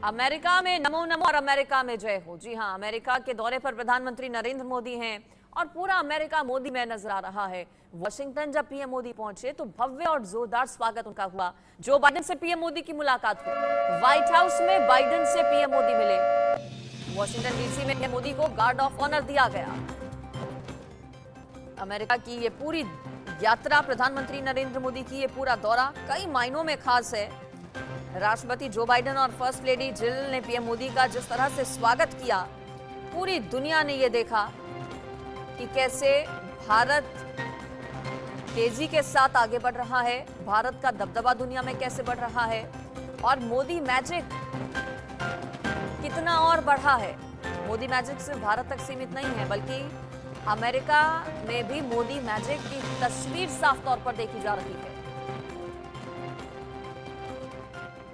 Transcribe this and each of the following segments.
America में नमो नमो और America में जय हो। जी हां, अमेरिका के दौरे पर प्रधानमंत्री नरेंद्र मोदी हैं और पूरा अमेरिका मोदी में नजर आ रहा है। वॉशिंगटन जब पीएम मोदी पहुंचे तो भव्य और जोरदार स्वागत उनका हुआ। जो बाइडेन से पीएम मोदी की मुलाकात हुई। व्हाइट हाउस में बाइडेन से पीएम मोदी मिले। वॉशिंगटन डीसी में पीएम मोदी को गार्ड ऑफ ऑनर दिया गया। अमेरिका की ये पूरी यात्रा, प्रधानमंत्री नरेंद्र मोदी की ये पूरा दौरा कई मायनों में खास है। राष्ट्रपति जो बाइडेन और फर्स्ट लेडी जिल ने पीएम मोदी का जिस तरह से स्वागत किया, पूरी दुनिया ने यह देखा कि कैसे भारत तेजी के साथ आगे बढ़ रहा है, भारत का दबदबा दुनिया में कैसे बढ़ रहा है और मोदी मैजिक कितना और बढ़ा है। मोदी मैजिक सिर्फ भारत तक सीमित नहीं है, बल्कि अमेरिका में भी मोदी मैजिक की तस्वीर साफ तौर पर देखी जा रही है।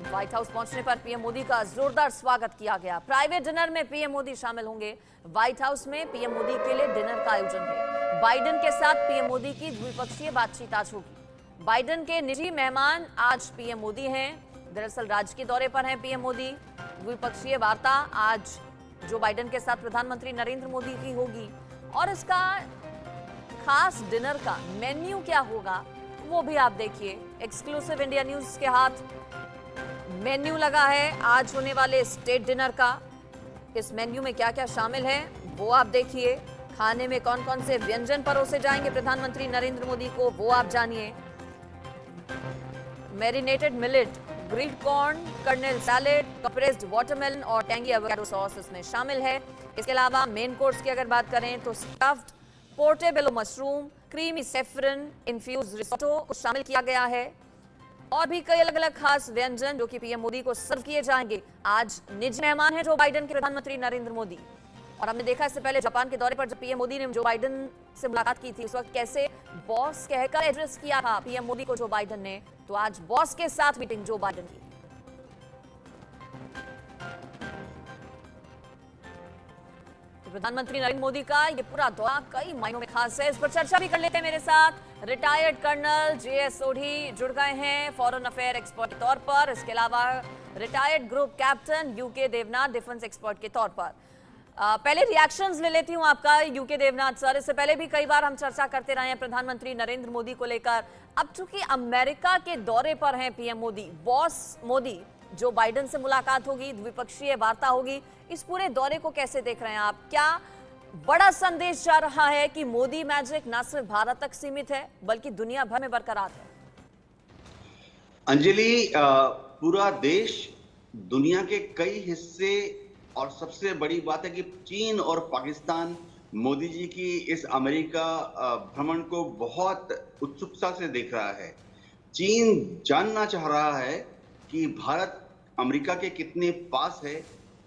व्हाइट हाउस पहुंचने पर पीएम मोदी का जोरदार स्वागत किया गया। प्राइवेट डिनर में पीएम मोदी शामिल होंगे। व्हाइट हाउस में पीएम मोदी के लिए डिनर का आयोजन है। बाइडेन के साथ पीएम मोदी की द्विपक्षीय बातचीत आज होगी। बाइडेन के निजी मेहमान आज पीएम मोदी हैं। दरअसल राज्य के दौरे पर हैं पीएम मोदी। द्विपक्षीय वार्ता आज जो बाइडेन के साथ प्रधानमंत्री नरेंद्र मोदी की होगी और इसका खास डिनर का मेन्यू क्या होगा वो भी आप देखिए। एक्सक्लूसिव इंडिया न्यूज के हाथ मेन्यू लगा है आज होने वाले स्टेट डिनर का। इस मेन्यू में क्या क्या शामिल है वो आप देखिए। खाने में कौन कौन से व्यंजन परोसे जाएंगे प्रधानमंत्री नरेंद्र मोदी को वो आप जानिए। Marinated millet, grilled corn, kernel salad, compressed watermelon और टैंगी एवोकाडो सॉस इसमें शामिल है। इसके अलावा मेन कोर्स की अगर बात करें तो stuffed portobello mushroom, creamy saffron infused risotto को शामिल किया गया है और भी कई अलग अलग खास व्यंजन जो कि पीएम मोदी को सर्व किए जाएंगे। आज निजी मेहमान हैं जो बाइडेन के प्रधानमंत्री नरेंद्र मोदी। और हमने देखा इससे पहले जापान के दौरे पर जब पीएम मोदी ने जो बाइडेन से मुलाकात की थी, उस वक्त कैसे बॉस कहकर एड्रेस किया था पीएम मोदी को जो बाइडेन ने। तो आज बॉस के साथ मीटिंग जो बाइडेन की। प्रधानमंत्री नरेंद्र मोदी का ये पूरा दौरा कई मायनों में खास है। इस पर चर्चा भी कर लेते हैं मेरे साथ। रिटायर्ड कर्नल JS सोढ़ी जुड़ गए हैं फॉरेन अफेयर एक्सपर्ट के तौर पर। इसके अलावा retired group captain UK Devnath defence expert के तौर पर। पहले रिएक्शंस ले लेती हूं आपका UK देवनाथ सर। इससे पहले भी कई बार हम चर्चा करते रहे हैं प्रधानमंत्री नरेंद्र मोदी को लेकर। अब चूंकि अमेरिका के दौरे पर हैं PM Modi, boss Modi, Joe Biden से मुलाकात होगी, द्विपक्षीय वार्ता होगी, इस पूरे दौरे को कैसे देख रहे हैं आप? क्या बड़ा संदेश जा रहा है कि मोदी मैजिक ना सिर्फ भारत तक सीमित है बल्कि दुनिया भर में बरकरार है? अंजलि, पूरा देश, दुनिया के कई हिस्से और सबसे बड़ी बात है कि चीन और पाकिस्तान मोदी जी की इस अमेरिका भ्रमण को बहुत उत्सुकता से देख रहा है। चीन जानना चाह रहा है कि भारत अमेरिका के कितने पास है,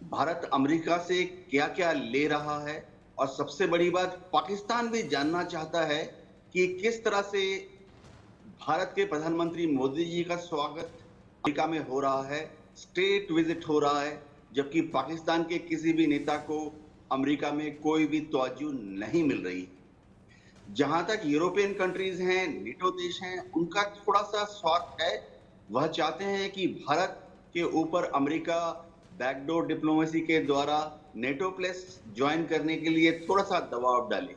भारत अमेरिका से क्या क्या ले रहा है, और सबसे बड़ी बात पाकिस्तान भी जानना चाहता है कि किस तरह से भारत के प्रधानमंत्री मोदी जी का स्वागत अमेरिका में हो रहा है, स्टेट विजिट हो रहा है, जबकि पाकिस्तान के किसी भी नेता को अमेरिका में कोई भी तवज्जो नहीं मिल रही। जहां तक यूरोपियन कंट्रीज हैं, नेटो देश हैं, उनका थोड़ा सा स्वार्थ है। वह चाहते हैं कि भारत के ऊपर अमेरिका बैकडोर डिप्लोमेसी के द्वारा नेटो प्लस ज्वाइन करने के लिए थोड़ा सा दबाव डाले।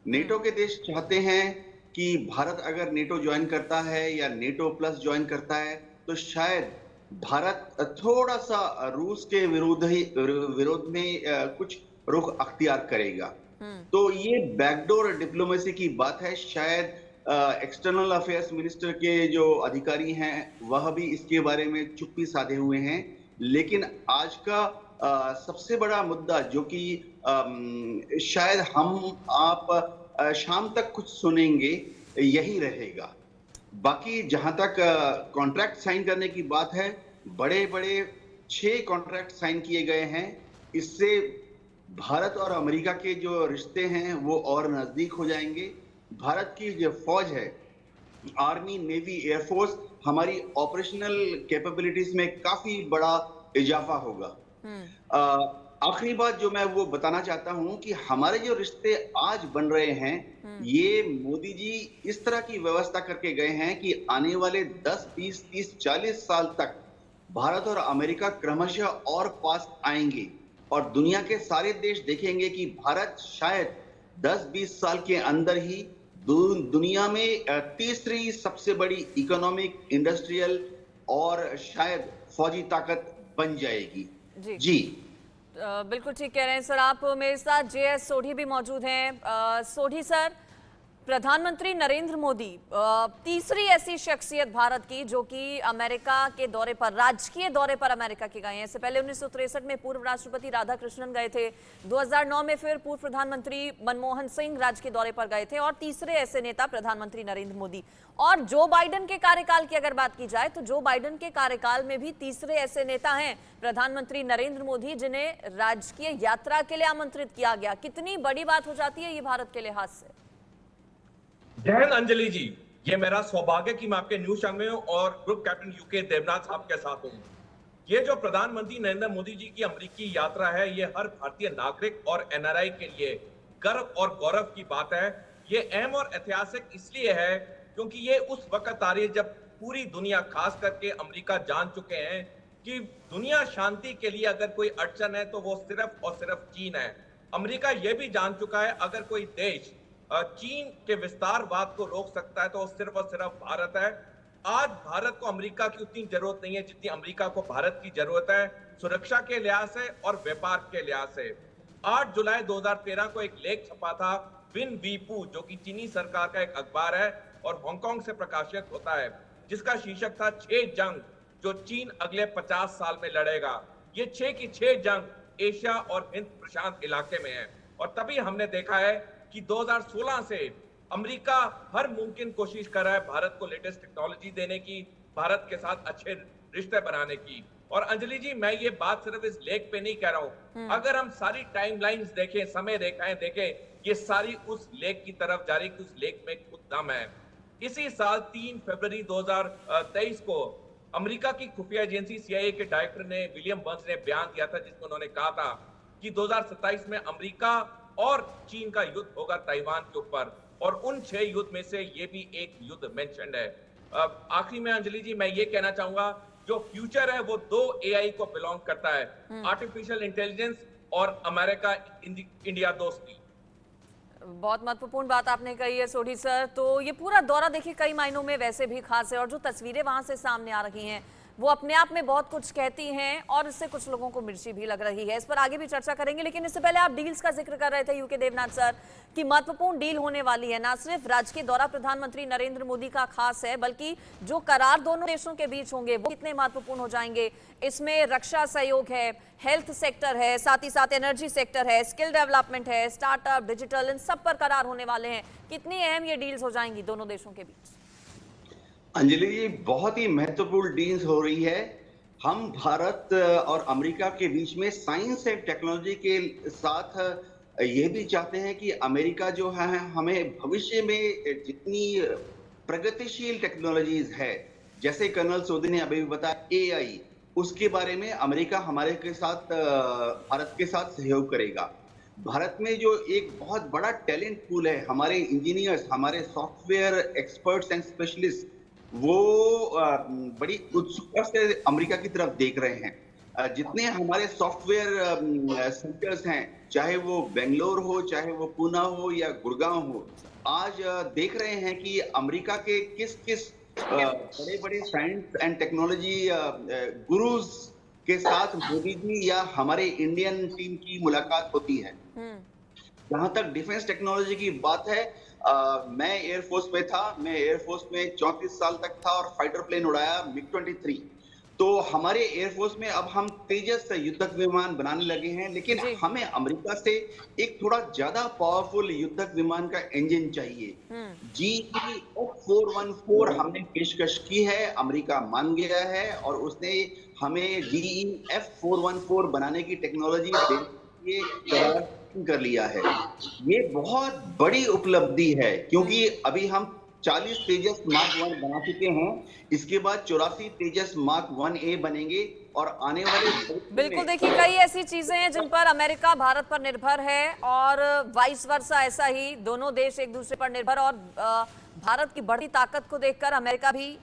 नेटो के देश चाहते हैं कि भारत अगर नेटो ज्वाइन करता है या नेटो प्लस ज्वाइन करता है तो शायद भारत थोड़ा सा रूस के विरोध में कुछ रुख अख्तियार करेगा। तो ये बैकडोर डिप्लोमेसी की बात है। शायद एक्सटर्नल अफेयर्स मिनिस्टर के जो अधिकारी हैं वह भी इसके बारे में चुप्पी साधे हुए हैं। लेकिन आज का सबसे बड़ा मुद्दा जो कि शायद हम आप शाम तक कुछ सुनेंगे, यही रहेगा। बाकी जहां तक कॉन्ट्रैक्ट साइन करने की बात है, बड़े बड़े 6 कॉन्ट्रैक्ट साइन किए गए हैं। इससे भारत और अमेरिका के जो रिश्ते हैं वो और नजदीक हो जाएंगे। भारत की जो फौज है, आर्मी, नेवी, एयरफोर्स, हमारी ऑपरेशनल कैपेबिलिटीज में काफी बड़ा इजाफा होगा। आखिरी बात जो मैं वो बताना चाहता हूं कि हमारे जो रिश्ते आज बन रहे हैं, ये मोदी जी इस तरह की व्यवस्था करके गए हैं कि आने वाले 10, 20, 30, 40 साल तक भारत और अमेरिका क्रमशः और पास आएंगे और दुनिया के सारे देश देखेंगे कि भारत शायद 10-20 साल के अंदर ही दुनिया में तीसरी सबसे बड़ी इकोनॉमिक, इंडस्ट्रियल और शायद फौजी ताकत बन जाएगी। जी जी। बिल्कुल ठीक कह रहे हैं सर आप। मेरे साथ जेएस सोढ़ी भी मौजूद हैं। सोढ़ी सर, प्रधानमंत्री नरेंद्र मोदी तीसरी ऐसी शख्सियत भारत की जो कि अमेरिका के दौरे पर, राजकीय दौरे पर अमेरिका के गए हैं। इससे पहले 1963 में पूर्व राष्ट्रपति राधाकृष्णन गए थे, 2009 में फिर पूर्व प्रधानमंत्री मनमोहन सिंह राजकीय दौरे पर गए थे और तीसरे ऐसे नेता प्रधानमंत्री नरेंद्र मोदी। और जो बाइडेन के कार्यकाल की अगर बात की जाए तो जो बाइडेन के कार्यकाल में भी तीसरे ऐसे नेता हैं प्रधानमंत्री नरेंद्र मोदी जिन्हें राजकीय यात्रा के लिए आमंत्रित किया गया। कितनी बड़ी बात हो जाती है ये भारत के लिहाज से? जय हिंद अंजलि जी, ये मेरा सौभाग्य कि मैं आपके न्यूज चैनल में हूं और ग्रुप कैप्टन यूके देवनाथ साहब के साथ हूं। ये जो प्रधानमंत्री नरेंद्र मोदी जी की अमेरिकी यात्रा है, ये हर भारतीय नागरिक और एनआरआई के लिए गर्व और गौरव की बात है। ये अहम और ऐतिहासिक इसलिए है क्योंकि ये उस वक्त आ रही है जब पूरी दुनिया, खास करके अमेरिका, जान चुके हैं कि दुनिया शांति के लिए अगर कोई अड़चन है तो वो सिर्फ और सिर्फ चीन है। अमेरिका ये भी जान चुका है अगर कोई देश चीन के विस्तारवाद को रोक सकता है तो सिर्फ और सिर्फ भारत है। आज भारत को अमेरिका की उतनी जरूरत नहीं है जितनी अमेरिका को भारत की जरूरत है, सुरक्षा के लिहाज से और व्यापार के लिहाज से। 8 जुलाई 2013 को एक लेख छपा था विन वीपू, जो कि चीनी सरकार का एक अखबार है और हांगकांग से प्रकाशित होता है, जिसका शीर्षक था 6 जंग जो चीन अगले 50 साल में लड़ेगा। ये 6 की 6 जंग एशिया और हिंद प्रशांत इलाके में है। और तभी हमने देखा है कि 2016 से अमेरिका हर मुमकिन कोशिश कर रहा है भारत को लेटेस्ट टेक्नोलॉजी देने की, भारत के साथ अच्छे रिश्ते बनाने की। और अंजलि जी, मैं ये बात सिर्फ इस लेख पे नहीं कह रहा हूं, अगर हम सारी टाइमलाइंस देखें, समय रेखाएं देखें, ये सारी उस लेख की तरफ जा रही, उस लेख में खुद दम है। इसी साल 3 फरवरी 2023 को अमेरिका की खुफिया एजेंसी CIA के डायरेक्टर ने, विलियम बर्न्स ने बयान दिया था जिसमें उन्होंने कहा था कि 2027 में अमेरिका और चीन का युद्ध होगा ताइवान के ऊपर, और उन 6 युद्ध में से ये भी एक युद्ध मेंशन्ड है। आखिरी में अंजलि जी मैं ये कहना चाहूंगा, जो फ्यूचर है वो 2 AI को बिलोंग करता है, आर्टिफिशियल इंटेलिजेंस और अमेरिका इंडिया दोस्ती। बहुत महत्वपूर्ण बात आपने कही है सोढ़ी सर। तो ये पूरा दौरा देखिए कई मायनों में वैसे भी खास है और जो तस्वीरें वहां से सामने आ रही हैं वो अपने आप में बहुत कुछ कहती हैं और इससे कुछ लोगों को मिर्ची भी लग रही है। इस पर आगे भी चर्चा करेंगे, लेकिन इससे पहले आप डील्स का जिक्र कर रहे थे यूके देवनाथ सर कि महत्वपूर्ण डील होने वाली है। ना सिर्फ राजकीय दौरा प्रधानमंत्री नरेंद्र मोदी का खास है, बल्कि जो करार दोनों देशों के बीच होंगे वो कितने महत्वपूर्ण हो जाएंगे। इसमें रक्षा सहयोग है, हेल्थ सेक्टर है, साथ ही साथ एनर्जी सेक्टर है, स्किल डेवलपमेंट है, स्टार्टअप, डिजिटल, इन सब पर करार होने वाले हैं। कितनी अहम ये डील्स हो जाएंगी दोनों देशों के बीच? अंजलि जी, बहुत ही महत्वपूर्ण डील्स हो रही है। हम भारत और अमेरिका के बीच में साइंस एंड टेक्नोलॉजी के साथ ये भी चाहते हैं कि अमेरिका जो है हमें भविष्य में जितनी प्रगतिशील टेक्नोलॉजीज है, जैसे कर्नल सोदी ने अभी बताया AI, उसके बारे में अमेरिका हमारे के साथ, भारत के साथ सहयोग करेगा। भारत में जो एक बहुत बड़ा टैलेंट पूल है, हमारे इंजीनियर्स, हमारे सॉफ्टवेयर एक्सपर्ट्स एंड स्पेशलिस्ट, वो बड़ी उत्सुकता से अमेरिका की तरफ देख रहे हैं। जितने हमारे सॉफ्टवेयर सेंटर्स हैं, चाहे वो बेंगलोर हो, चाहे वो पुणे हो या गुड़गांव हो, आज देख रहे हैं कि अमेरिका के किस किस बड़े बड़े साइंस एंड टेक्नोलॉजी गुरुज के साथ मोदी जी या हमारे इंडियन टीम की मुलाकात होती है। जहां तक डिफेंस टेक्नोलॉजी की बात है, मैं एयरफोर्स में था, मैं एयरफोर्स में 34 साल तक था और फाइटर प्लेन उड़ाया MiG-23। तो हमारे एयरफोर्स में अब हम तेजस युद्धक विमान बनाने लगे हैं, लेकिन हमें अमेरिका से एक थोड़ा ज्यादा पावरफुल युद्धक विमान का इंजन चाहिए। GE F414 हमने पेशकश की है, अमेरिका मान गया है और उसने हमें GE F414 बनाने की टेक्नोलॉजी देने करार कर लिया है। ये बहुत बड़ी उपलब्धि है क्योंकि अभी हम 40 तेजस मार्क 1 बना चुके हैं, इसके बाद 84 तेजस मार्क 1A बनेंगे और आने वाले बिल्कुल देखिए कई ऐसी चीजें हैं जिन पर अमेरिका भारत पर निर्भर है और वाइस वर्सा, ऐसा ही दोनों देश एक दूसरे पर निर्भर। और भारत की बढ़ती ताकत को देखकर अमेरिका भी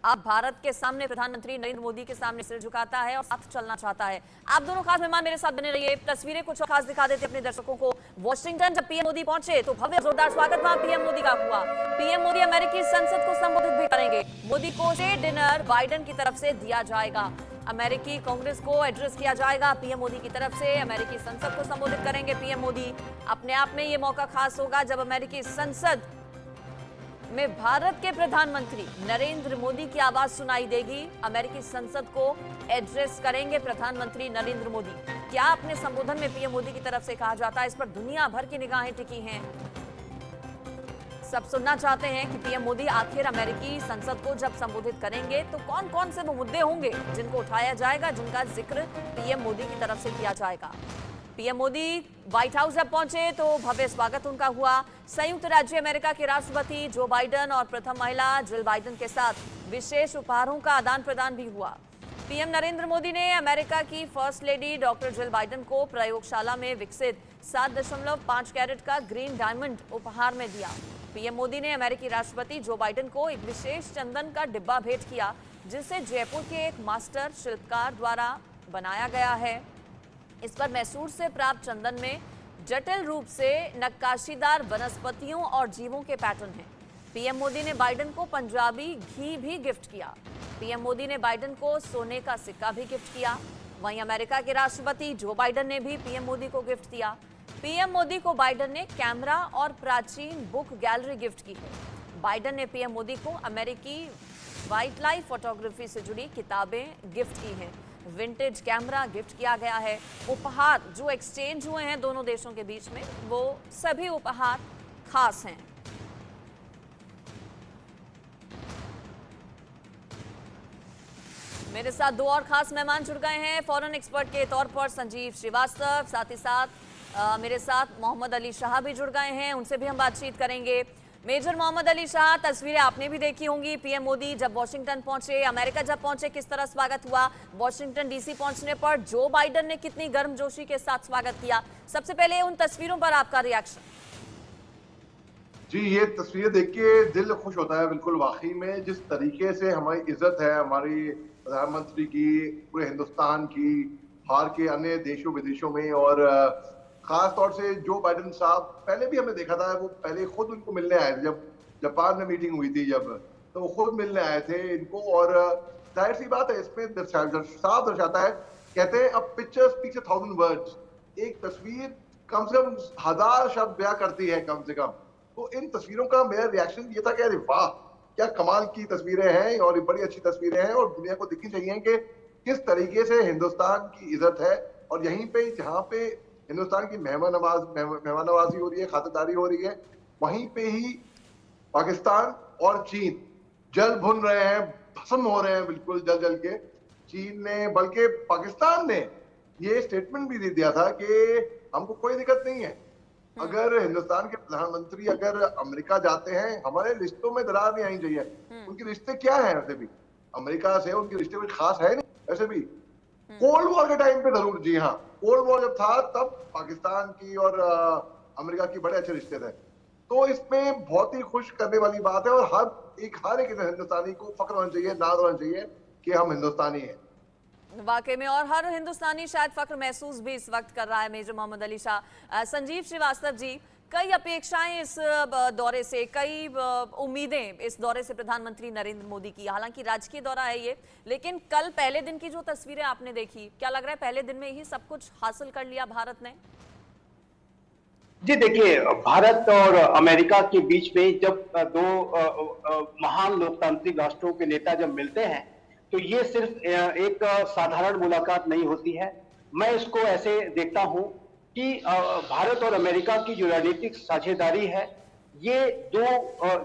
अब भारत के सामने प्रधानमंत्री नरेंद्र मोदी के सामने सिर झुकाता है और साथ चलना चाहता है। आप दोनों खास मेहमान मेरे साथ बने रहिए। तस्वीरें कुछ खास दिखा देते अपने दर्शकों को। वॉशिंगटन जब पीएम मोदी पहुंचे तो भव्य जोरदार स्वागत वहां पीएम मोदी का हुआ। पीएम मोदी अमेरिकी संसद को संबोधित भी करेंगे। मोदी को डिनर बाइडेन की तरफ से दिया जाएगा। अमेरिकी कांग्रेस को एड्रेस किया जाएगा पीएम मोदी की तरफ से। अमेरिकी संसद को संबोधित करेंगे पीएम मोदी। अपने आप में ये मौका खास होगा जब अमेरिकी संसद में भारत के प्रधानमंत्री नरेंद्र मोदी की आवाज सुनाई देगी। अमेरिकी संसद को एड्रेस करेंगे प्रधानमंत्री नरेंद्र मोदी। क्या अपने संबोधन में पीएम मोदी की तरफ से कहा जाता है, इस पर दुनिया भर की निगाहें टिकी हैं। सब सुनना चाहते हैं कि पीएम मोदी आखिर अमेरिकी संसद को जब संबोधित करेंगे तो कौन कौन से वो मुद्दे होंगे जिनको उठाया जाएगा, जिनका जिक्र पीएम मोदी की तरफ से किया जाएगा। पीएम मोदी व्हाइट हाउस जब पहुंचे तो भव्य स्वागत उनका हुआ। संयुक्त राज्य अमेरिका के राष्ट्रपति जो बाइडेन और प्रथम महिला जिल बाइडेन के साथ विशेष उपहारों का आदान प्रदान भी हुआ। पीएम नरेंद्र मोदी ने अमेरिका की first lady doctor Jill Biden को प्रयोगशाला में विकसित 7.5 कैरेट का ग्रीन डायमंड उपहार में दिया। पीएम मोदी ने अमेरिकी राष्ट्रपति जो बाइडेन को एक विशेष चंदन का डिब्बा भेंट किया, जिसे जयपुर के एक मास्टर शिल्पकार द्वारा बनाया गया है। इस पर मैसूर से प्राप्त चंदन में जटिल रूप से नक्काशीदार वनस्पतियों और जीवों के पैटर्न हैं। पीएम मोदी ने बाइडेन को पंजाबी घी भी गिफ्ट किया। पीएम मोदी ने बाइडेन को सोने का सिक्का भी गिफ्ट किया। वहीं अमेरिका के राष्ट्रपति जो बाइडेन ने भी पीएम मोदी को गिफ्ट दिया। पीएम मोदी को बाइडेन ने कैमरा और प्राचीन बुक गैलरी गिफ्ट की है। बाइडेन ने पीएम मोदी को अमेरिकी वाइल्ड लाइफ फोटोग्राफी से जुड़ी किताबें गिफ्ट की हैं। विंटेज कैमरा गिफ्ट किया गया है। उपहार जो एक्सचेंज हुए हैं दोनों देशों के बीच में, वो सभी उपहार खास हैं। मेरे साथ दो और खास मेहमान जुड़ गए हैं फॉरेन एक्सपर्ट के तौर पर, संजीव श्रीवास्तव, साथ ही साथ मेरे साथ मोहम्मद अली शाह भी जुड़ गए हैं, उनसे भी हम बातचीत करेंगे। मेजर मोहम्मद अली शाह, तस्वीरें आपने भी देखी होंगी। पीएम मोदी जब वॉशिंगटन पहुंचे, अमेरिका जब पहुंचे, किस तरह स्वागत हुआ। वॉशिंगटन डीसी पहुंचने पर जो बाइडेन ने कितनी गर्मजोशी के साथ स्वागत किया। सबसे पहले उन तस्वीरों पर आपका रिएक्शन। जी, ये तस्वीरें देख के दिल खुश होता है। बिल्कुल वाकई में जिस तरीके से हमारी इज्जत है हमारी प्रधानमंत्री की, पूरे हिंदुस्तान की, बाहर के अन्य देशों विदेशों में, और खास तौर से जो बाइडेन साहब पहले भी हमने देखा था, वो पहले खुद उनको मिलने आए थे जब जापान में मीटिंग हुई थी, जब तो वो खुद मिलने आए थे इनको। और जाहिर सी बात है, इसमें साफ दर्शाता है, कहते हैं अब पिक्चर स्पीक्स 1000 वर्ड्स। एक तस्वीर कम से कम 1000 शब्द बयां करती है कम से कम। तो इन तस्वीरों का मेरा रिएक्शन ये था कि अरे वाह, क्या कमाल की तस्वीरें हैं और ये बड़ी अच्छी तस्वीरें हैं, और दुनिया को दिखनी चाहिए कि किस तरीके से हिंदुस्तान की इज्जत है। और यहीं पे जहाँ पे हिंदुस्तान की मेहमान नवाजी हो रही है, खातिरदारी हो रही है, वहीं पे ही पाकिस्तान और चीन जल भुन रहे हैं, भस्म हो रहे हैं बिल्कुल जल जल के। चीन ने, बल्कि पाकिस्तान ने ये स्टेटमेंट भी दे दिया था कि हमको कोई दिक्कत नहीं है अगर हिंदुस्तान के प्रधानमंत्री अगर अमेरिका जाते हैं, हमारे रिश्तों में दरार नहीं आनी चाहिए। उनके रिश्ते क्या है, वैसे भी अमेरिका से उनके रिश्ते कुछ खास है नहीं। वैसे भी कोल्ड वॉर के टाइम पे जरूर, जी हाँ, कोल्ड वॉर जब था तब पाकिस्तान की और अमेरिका की बड़े अच्छे रिश्ते थे। तो इसमें बहुत ही खुश करने वाली बात है, और हर एक हिंदुस्तानी को फख्र होना चाहिए, नाज होना चाहिए कि हम हिंदुस्तानी हैं। वाकई में, और हर हिंदुस्तानी शायद फख्र महसूस भी इस वक्त कर रहा है। मेजर मोहम्मद अली शाह। संजीव श्रीवास्तव जी, कई अपेक्षाएं इस दौरे से, कई उम्मीदें इस दौरे से प्रधानमंत्री नरेंद्र मोदी की। हालांकि राजकीय दौरा है ये, लेकिन कल पहले दिन की जो तस्वीरें आपने देखी, क्या लग रहा है पहले दिन में ही सब कुछ हासिल कर लिया भारत ने? जी देखिए, भारत और अमेरिका के बीच में जब दो महान लोकतांत्रिक राष्ट्रों के नेता जब मिलते हैं तो ये सिर्फ एक साधारण मुलाकात नहीं होती है। मैं इसको ऐसे देखता हूं कि भारत और अमेरिका की जो रणनीतिक साझेदारी है, ये दो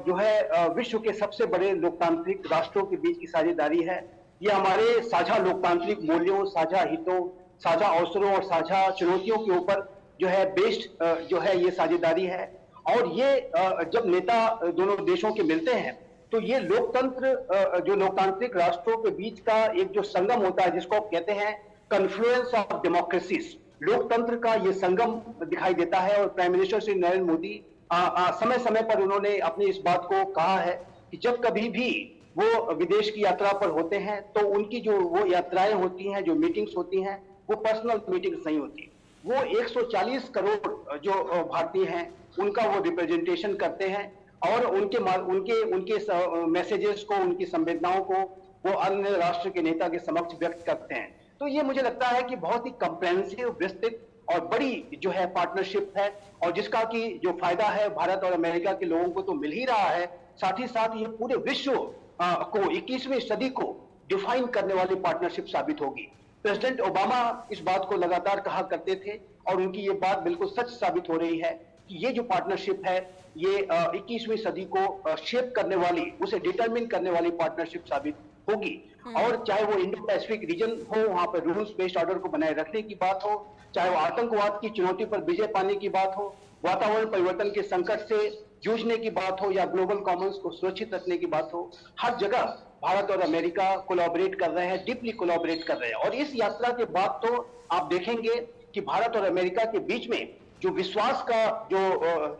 जो है विश्व के सबसे बड़े लोकतांत्रिक राष्ट्रों के बीच की साझेदारी है। ये हमारे साझा लोकतांत्रिक मूल्यों, साझा हितों, साझा अवसरों और साझा चुनौतियों के ऊपर जो है बेस्ड जो है ये साझेदारी है। और ये जब नेता दोनों देशों के मिलते हैं तो ये लोकतंत्र जो लोकतांत्रिक राष्ट्रों के बीच का एक जो संगम होता है, जिसको कहते हैं कन्फ्लुएंस ऑफ डेमोक्रेसीज, लोकतंत्र का ये संगम दिखाई देता है। और प्राइम मिनिस्टर श्री नरेंद्र मोदी समय समय पर उन्होंने अपनी इस बात को कहा है कि जब कभी भी वो विदेश की यात्रा पर होते हैं तो उनकी जो वो यात्राएं होती हैं, जो मीटिंग्स होती हैं, वो पर्सनल मीटिंग्स नहीं होती। वो 140 करोड़ जो भारतीय हैं उनका वो रिप्रेजेंटेशन करते हैं और उनके मैसेजेस को, उनकी संवेदनाओं को वो अन्य राष्ट्र के नेता के समक्ष व्यक्त करते हैं। तो ये मुझे लगता है कि बहुत ही कंप्रेहेंसिव, विस्तृत और बड़ी जो है पार्टनरशिप है और जिसका कि जो फायदा है भारत और अमेरिका के लोगों को तो मिल ही रहा है, साथ ही साथ ये पूरे विश्व को 21वीं सदी को डिफाइन करने वाली पार्टनरशिप साबित होगी। प्रेसिडेंट ओबामा इस बात को लगातार कहा करते थे और उनकी ये बात बिल्कुल सच साबित हो रही है कि ये जो पार्टनरशिप है ये 21वीं सदी को शेप करने वाली, उसे डिटरमिन करने वाली पार्टनरशिप साबित होगी। और चाहे वो इंडो पैसिफिक रीजन हो, वहां पर रूल्स बेस्ड ऑर्डर को बनाए रखने की बात हो, चाहे वो आतंकवाद की चुनौती पर विजय पाने की बात हो, वातावरण परिवर्तन के संकट से जूझने की बात हो या ग्लोबल कॉमन्स को सुरक्षित रखने की बात हो, हर जगह भारत और अमेरिका कोलैबोरेट कर रहे हैं, डीपली कोलैबोरेट कर रहे हैं। और इस यात्रा के बाद तो आप देखेंगे कि भारत और अमेरिका के बीच में जो विश्वास का जो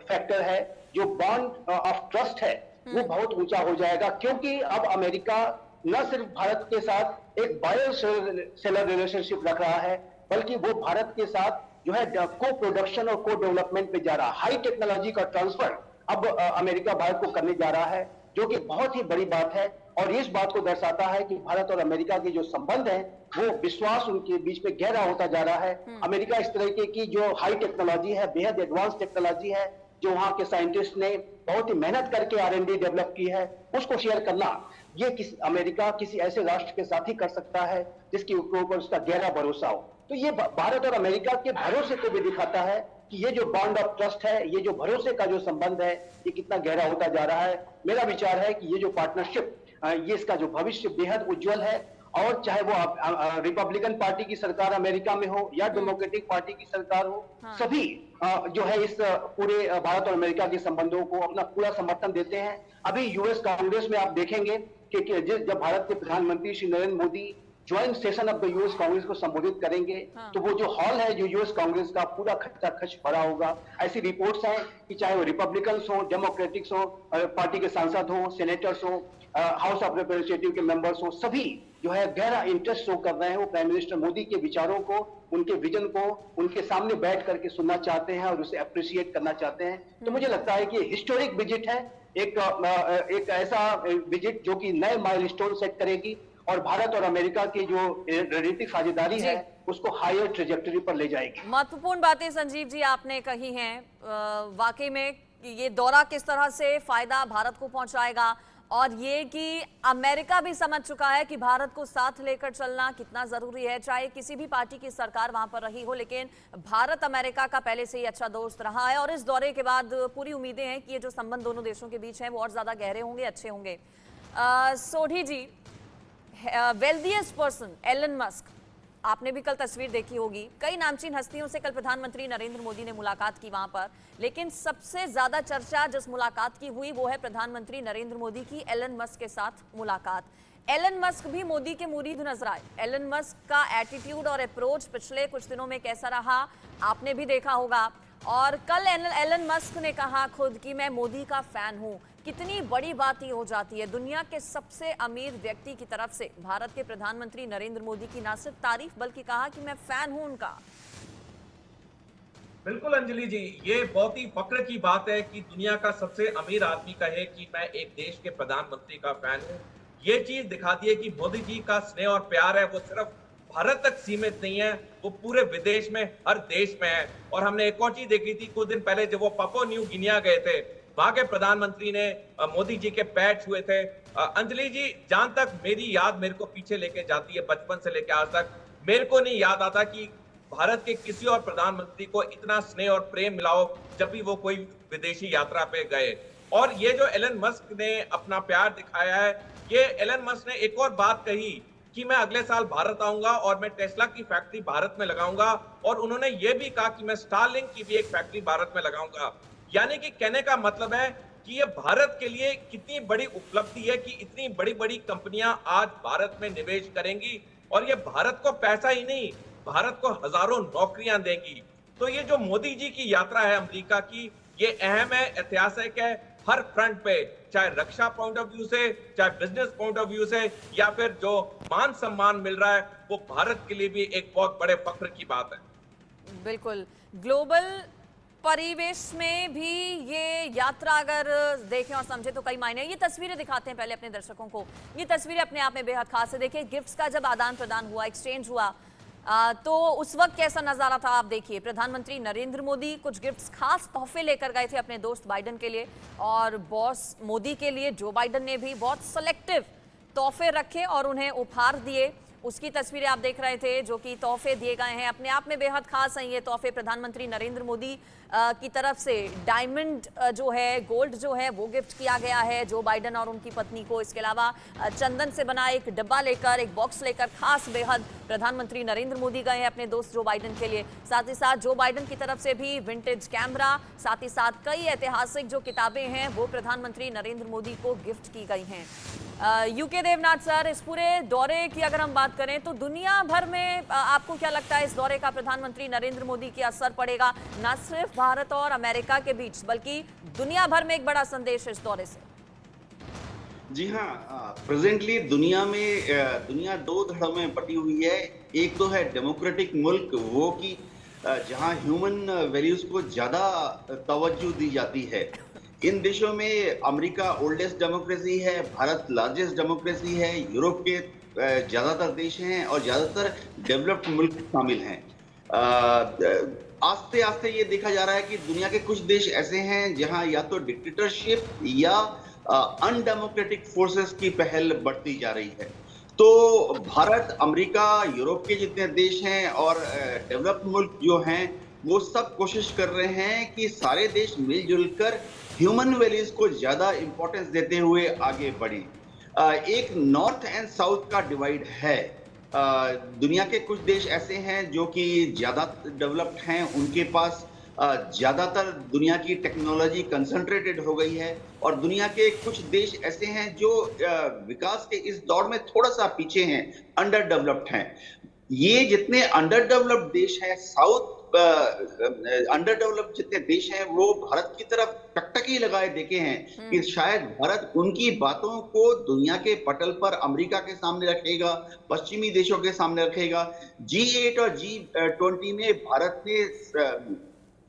फैक्टर है, जो बॉन्ड ऑफ ट्रस्ट है, वो बहुत ऊंचा हो जाएगा, क्योंकि अब अमेरिका न सिर्फ भारत के साथ एक बायो सेलर रिलेशनशिप रख रहा है, बल्कि वो भारत के साथ जो है को प्रोडक्शन और को डेवलपमेंट पे जा रहा है। हाई टेक्नोलॉजी का ट्रांसफर अब अमेरिका भारत को करने जा रहा है, जो कि बहुत ही बड़ी बात है और इस बात को दर्शाता है कि भारत और अमेरिका के जो संबंध है वो विश्वास उनके बीच में गहरा होता जा रहा है। अमेरिका इस तरह की जो हाई टेक्नोलॉजी है, बेहद एडवांस टेक्नोलॉजी है, जो वहां के साइंटिस्ट ने बहुत ही मेहनत करके R&D डेवलप की है, उसको शेयर करना ये अमेरिका किसी ऐसे राष्ट्र के साथ ही कर सकता है जिसके ऊपर उसका गहरा भरोसा हो। तो ये भारत और अमेरिका के भरोसे को भी दिखाता है कि ये जो बॉन्ड ऑफ ट्रस्ट है, ये जो भरोसे का जो संबंध है, ये कितना गहरा होता जा रहा है। मेरा विचार है कि ये जो पार्टनरशिप, ये इसका जो भविष्य बेहद उज्जवल है। और चाहे वो रिपब्लिकन पार्टी की सरकार अमेरिका में हो या डेमोक्रेटिक पार्टी की सरकार हो, सभी जो है इस पूरे भारत और अमेरिका के संबंधों को अपना पूरा समर्थन देते हैं। अभी यूएस कांग्रेस में आप देखेंगे कि जब भारत के प्रधानमंत्री Shri Narendra Modi joint session of the US Congress को संबोधित करेंगे, तो वो जो हॉल है जो यूएस कांग्रेस का पूरा खच भरा होगा। ऐसी रिपोर्ट्स हैं कि चाहे वो रिपब्लिकन्स हो, डेमोक्रेटिक्स हो, पार्टी के सांसद हो, सेनेटर्स हो, हाउस ऑफ रिप्रेजेंटेटिव के मेंबर्स हो, सभी जो है गहरा इंटरेस्ट शो कर रहे हैं। वो प्राइम मिनिस्टर मोदी के विचारों को, उनके विजन को उनके सामने बैठ करके सुनना चाहते हैं और उसे अप्रिशिएट करना चाहते हैं। तो मुझे लगता है कि हिस्टोरिक विजिट है, एक ऐसा विजिट जो कि नए माइलस्टोन सेट करेगी और भारत और अमेरिका की जो रणनीतिक साझेदारी है उसको हायर ट्रेजेक्टरी पर ले जाएगी। महत्वपूर्ण बातें संजीव जी आपने कही हैं। वाकई में ये दौरा किस तरह से फायदा भारत को पहुंचाएगा और ये कि अमेरिका भी समझ चुका है कि भारत को साथ लेकर चलना कितना जरूरी है। चाहे किसी भी पार्टी की सरकार वहां पर रही हो, लेकिन भारत अमेरिका का पहले से ही अच्छा दोस्त रहा है और इस दौरे के बाद पूरी उम्मीदें हैं कि ये जो संबंध दोनों देशों के बीच हैं वो और ज्यादा गहरे होंगे, अच्छे होंगे। सोढ़ी जी, वेल्थिएस्ट पर्सन एलन मस्क, आपने भी कल तस्वीर देखी होगी। कई नामचीन हस्तियों से कल प्रधानमंत्री नरेंद्र मोदी ने मुलाकात की वहां पर, लेकिन सबसे ज्यादा चर्चा जिस मुलाकात की हुई वो है प्रधानमंत्री नरेंद्र मोदी की एलन मस्क के साथ मुलाकात। एलन मस्क भी मोदी के मुरीद नजर आए। एलन मस्क का एटीट्यूड और अप्रोच पिछले कुछ दिनों में कैसा रहा आपने भी देखा होगा। और कल एलन मस्क ने कहा खुद कि मैं मोदी का फैन हूं। कितनी बड़ी बात ये हो जाती है, दुनिया के सबसे अमीर व्यक्ति की तरफ से भारत के प्रधानमंत्री नरेंद्र मोदी की ना सिर्फ तारीफ बल्कि कहा कि मैं फैन हूं उनका। बिल्कुल अंजलि जी, ये बहुत ही फक्र की बात है कि दुनिया का सबसे अमीर आदमी कहे कि मैं एक देश के प्रधानमंत्री का फैन हूं। ये चीज दिखाती है कि मोदी जी का स्नेह और प्यार है वो सिर्फ भारत तक सीमित नहीं है, वो पूरे विदेश में, हर देश में है। और हमने एक और चीज देखी थी कुछ दिन पहले जब वो पापुआ न्यू गिनिया गए थे, वहां के प्रधानमंत्री ने मोदी जी के पैर छुए थे। अंजलि जी, जहां तक मेरी याद मेरे को पीछे लेके जाती है, बचपन से लेके आज तक मेरे को नहीं याद आता कि भारत के किसी और प्रधानमंत्री को इतना स्नेह और प्रेम मिला हो जब भी वो कोई विदेशी यात्रा पे गए। और ये जो एलन मस्क ने अपना प्यार दिखाया है, ये एलन मस्क ने एक और बात कही कि मैं अगले साल भारत आऊंगा और मैं टेस्ला की फैक्ट्री भारत में लगाऊंगा। और उन्होंने ये भी कहा कि मैं स्टारलिंक की भी एक फैक्ट्री भारत में लगाऊंगा। यानी कि कहने का मतलब है कि ये भारत के लिए कितनी बड़ी उपलब्धि है कि इतनी बड़ी बड़ी कंपनियां आज भारत में निवेश करेंगी और ये भारत को पैसा ही नहीं, भारत को हजारों नौकरियां देंगी। तो ये जो मोदी जी की यात्रा है अमेरिका की, ये अहम है, ऐतिहासिक है। हर फ्रंट पे, चाहे रक्षा पॉइंट ऑफ व्यू से, चाहे बिजनेस पॉइंट ऑफ व्यू से, या फिर जो मान सम्मान मिल रहा है, वो भारत के लिए भी एक बहुत बड़े फख्र की बात है। बिल्कुल, ग्लोबल परिवेश में भी ये यात्रा अगर देखें और समझें तो कई मायने। ये तस्वीरें दिखाते हैं पहले अपने दर्शकों को। ये तस्वीरें अपने आप में बेहद खास है। देखिए, गिफ्ट्स का जब आदान प्रदान हुआ, एक्सचेंज हुआ, तो उस वक्त कैसा नजारा था आप देखिए। प्रधानमंत्री नरेंद्र मोदी कुछ गिफ्ट्स, खास तोहफे लेकर गए थे अपने दोस्त बाइडन के लिए, और बॉस मोदी के लिए जो बाइडन ने भी बहुत सेलेक्टिव तोहफे रखे और उन्हें उपहार दिए। उसकी तस्वीरें आप देख रहे थे, जो कि तोहफे दिए गए हैं अपने आप में बेहद खास हैं ये तोहफे। प्रधानमंत्री नरेंद्र मोदी की तरफ से डायमंड जो है, गोल्ड जो है, वो गिफ्ट किया गया है जो बाइडन और उनकी पत्नी को। इसके अलावा चंदन से बना एक डब्बा लेकर, एक बॉक्स लेकर खास बेहद प्रधानमंत्री नरेंद्र मोदी गए हैं अपने दोस्त जो बाइडन के लिए। साथ ही साथ जो बाइडन की तरफ से भी विंटेज कैमरा, साथ ही साथ कई ऐतिहासिक जो किताबें हैं वो प्रधानमंत्री नरेंद्र मोदी को गिफ्ट की गई हैं। यूके देवनाथ सर, इस पूरे दौरे की अगर हम बात करें तो दुनिया भर में आपको क्या लगता है इस दौरे का प्रधानमंत्री नरेंद्र मोदी की असर पड़ेगा, न सिर्फ भारत और अमेरिका के बीच बल्कि दुनिया भर में एक बड़ा संदेश इस दौरे से? जी हाँ, प्रेजेंटली दुनिया दो धड़ों में बटी हुई है। एक तो है डेमोक्रेटिक मुल्क, वो कि जहाँ ह्यूमन वैल्यूज को ज्यादा तवज्जो दी जाती है। इन देशों में अमेरिका ओल्डेस्ट डेमोक्रेसी है, भारत लार्जेस्ट डेमोक्रेसी है, यूरोप के ज्यादातर देश हैं और ज्यादातर डेवलप्ड मुल्क शामिल हैं। आस्ते आस्ते ये देखा जा रहा है कि दुनिया के कुछ देश ऐसे हैं जहां या तो डिक्टेटरशिप या अनडेमोक्रेटिक फोर्सेस की पहल बढ़ती जा रही है। तो भारत, अमेरिका, यूरोप के जितने देश हैं और डेवलप्ड मुल्क जो हैं, वो सब कोशिश कर रहे हैं कि सारे देश मिलजुल कर ह्यूमन वैल्यूज को ज्यादा इंपॉर्टेंस देते हुए आगे बढ़ें। एक नॉर्थ एंड साउथ का डिवाइड है। दुनिया के कुछ देश ऐसे हैं जो कि ज्यादा डेवलप्ड हैं, उनके पास ज्यादातर दुनिया की टेक्नोलॉजी कंसंट्रेटेड हो गई है, और दुनिया के कुछ देश ऐसे हैं जो विकास के इस दौर में थोड़ा सा पीछे हैं, अंडर डेवलप्ड हैं। ये जितने अंडर डेवलप्ड देश हैं, साउथ अंडर डेवलप्ड जितने देश हैं, वो भारत की तरफ टकटकी लगाए देखे हैं कि शायद भारत उनकी बातों को दुनिया के पटल पर अमेरिका के सामने रखेगा, पश्चिमी देशों के सामने रखेगा। G8 और G20 में भारत ने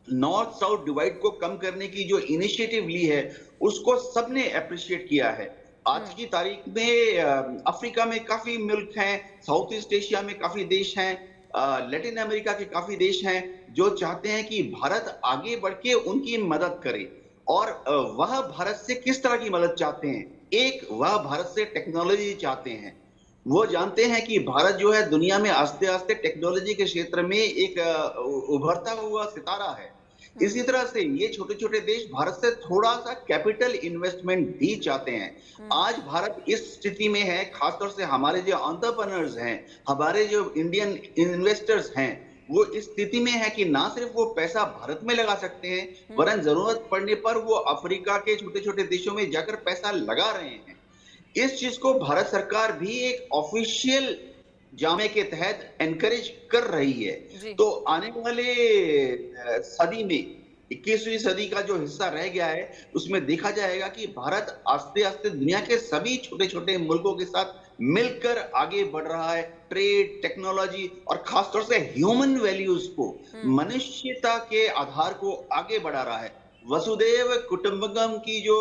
नॉर्थ साउथ डिवाइड को कम करने की जो इनिशिएटिव ली है, उसको सबने अप्रिशिएट किया है। आज की तारीख में अफ्रीका में काफी मुल्क हैं, साउथ ईस्ट एशिया में काफी देश हैं, लैटिन अमेरिका के काफी देश हैं जो चाहते हैं कि भारत आगे बढ़ के उनकी मदद करे। और वह भारत से किस तरह की मदद चाहते हैं? एक, वह भारत से टेक्नोलॉजी चाहते हैं। वो जानते हैं कि भारत जो है दुनिया में आस्ते आस्ते टेक्नोलॉजी के क्षेत्र में एक उभरता हुआ सितारा है। इसी तरह से ये छोटे छोटे देश भारत से थोड़ा सा कैपिटल इन्वेस्टमेंट भी चाहते हैं। आज भारत इस स्थिति में है, खासतौर से हमारे जो एंटरप्रेन्योर्स हैं, हमारे जो इंडियन इन्वेस्टर्स हैं, वो इस स्थिति में है कि ना सिर्फ वो पैसा भारत में लगा सकते हैं, वरन जरूरत पड़ने पर वो अफ्रीका के छोटे छोटे देशों में जाकर पैसा लगा रहे हैं। इस चीज को भारत सरकार भी एक ऑफिशियल जामे के तहत एनकरेज कर रही है। तो आने वाले सदी में, 21वीं सदी का जो हिस्सा रह गया है, उसमें देखा जाएगा कि भारत आस्ते आस्ते दुनिया के सभी छोटे छोटे मुल्कों के साथ मिलकर आगे बढ़ रहा है। ट्रेड, टेक्नोलॉजी और खासतौर से ह्यूमन वैल्यूज को, मनुष्यता के आधार को आगे बढ़ा रहा है। वसुदेव कुटुंबकम की जो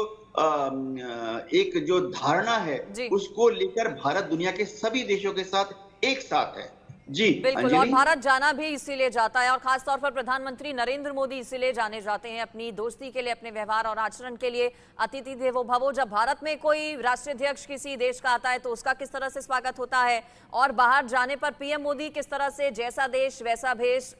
एक जो धारणा है, उसको लेकर भारत दुनिया के सभी देशों के साथ एक साथ है। जी बिल्कुल, और भारत जाना भी इसीलिए जाता है, और खासतौर पर प्रधानमंत्री नरेंद्र मोदी इसीलिए जाने जाते हैं, अपनी दोस्ती के लिए, अपने व्यवहार और आचरण के लिए। अतिथि देवो भवो, जब भारत में कोई राष्ट्रीय अध्यक्ष किसी देश का आता है तो उसका किस तरह से स्वागत होता है, और बाहर जाने पर पीएम मोदी किस तरह से जैसा देश वैसा भेष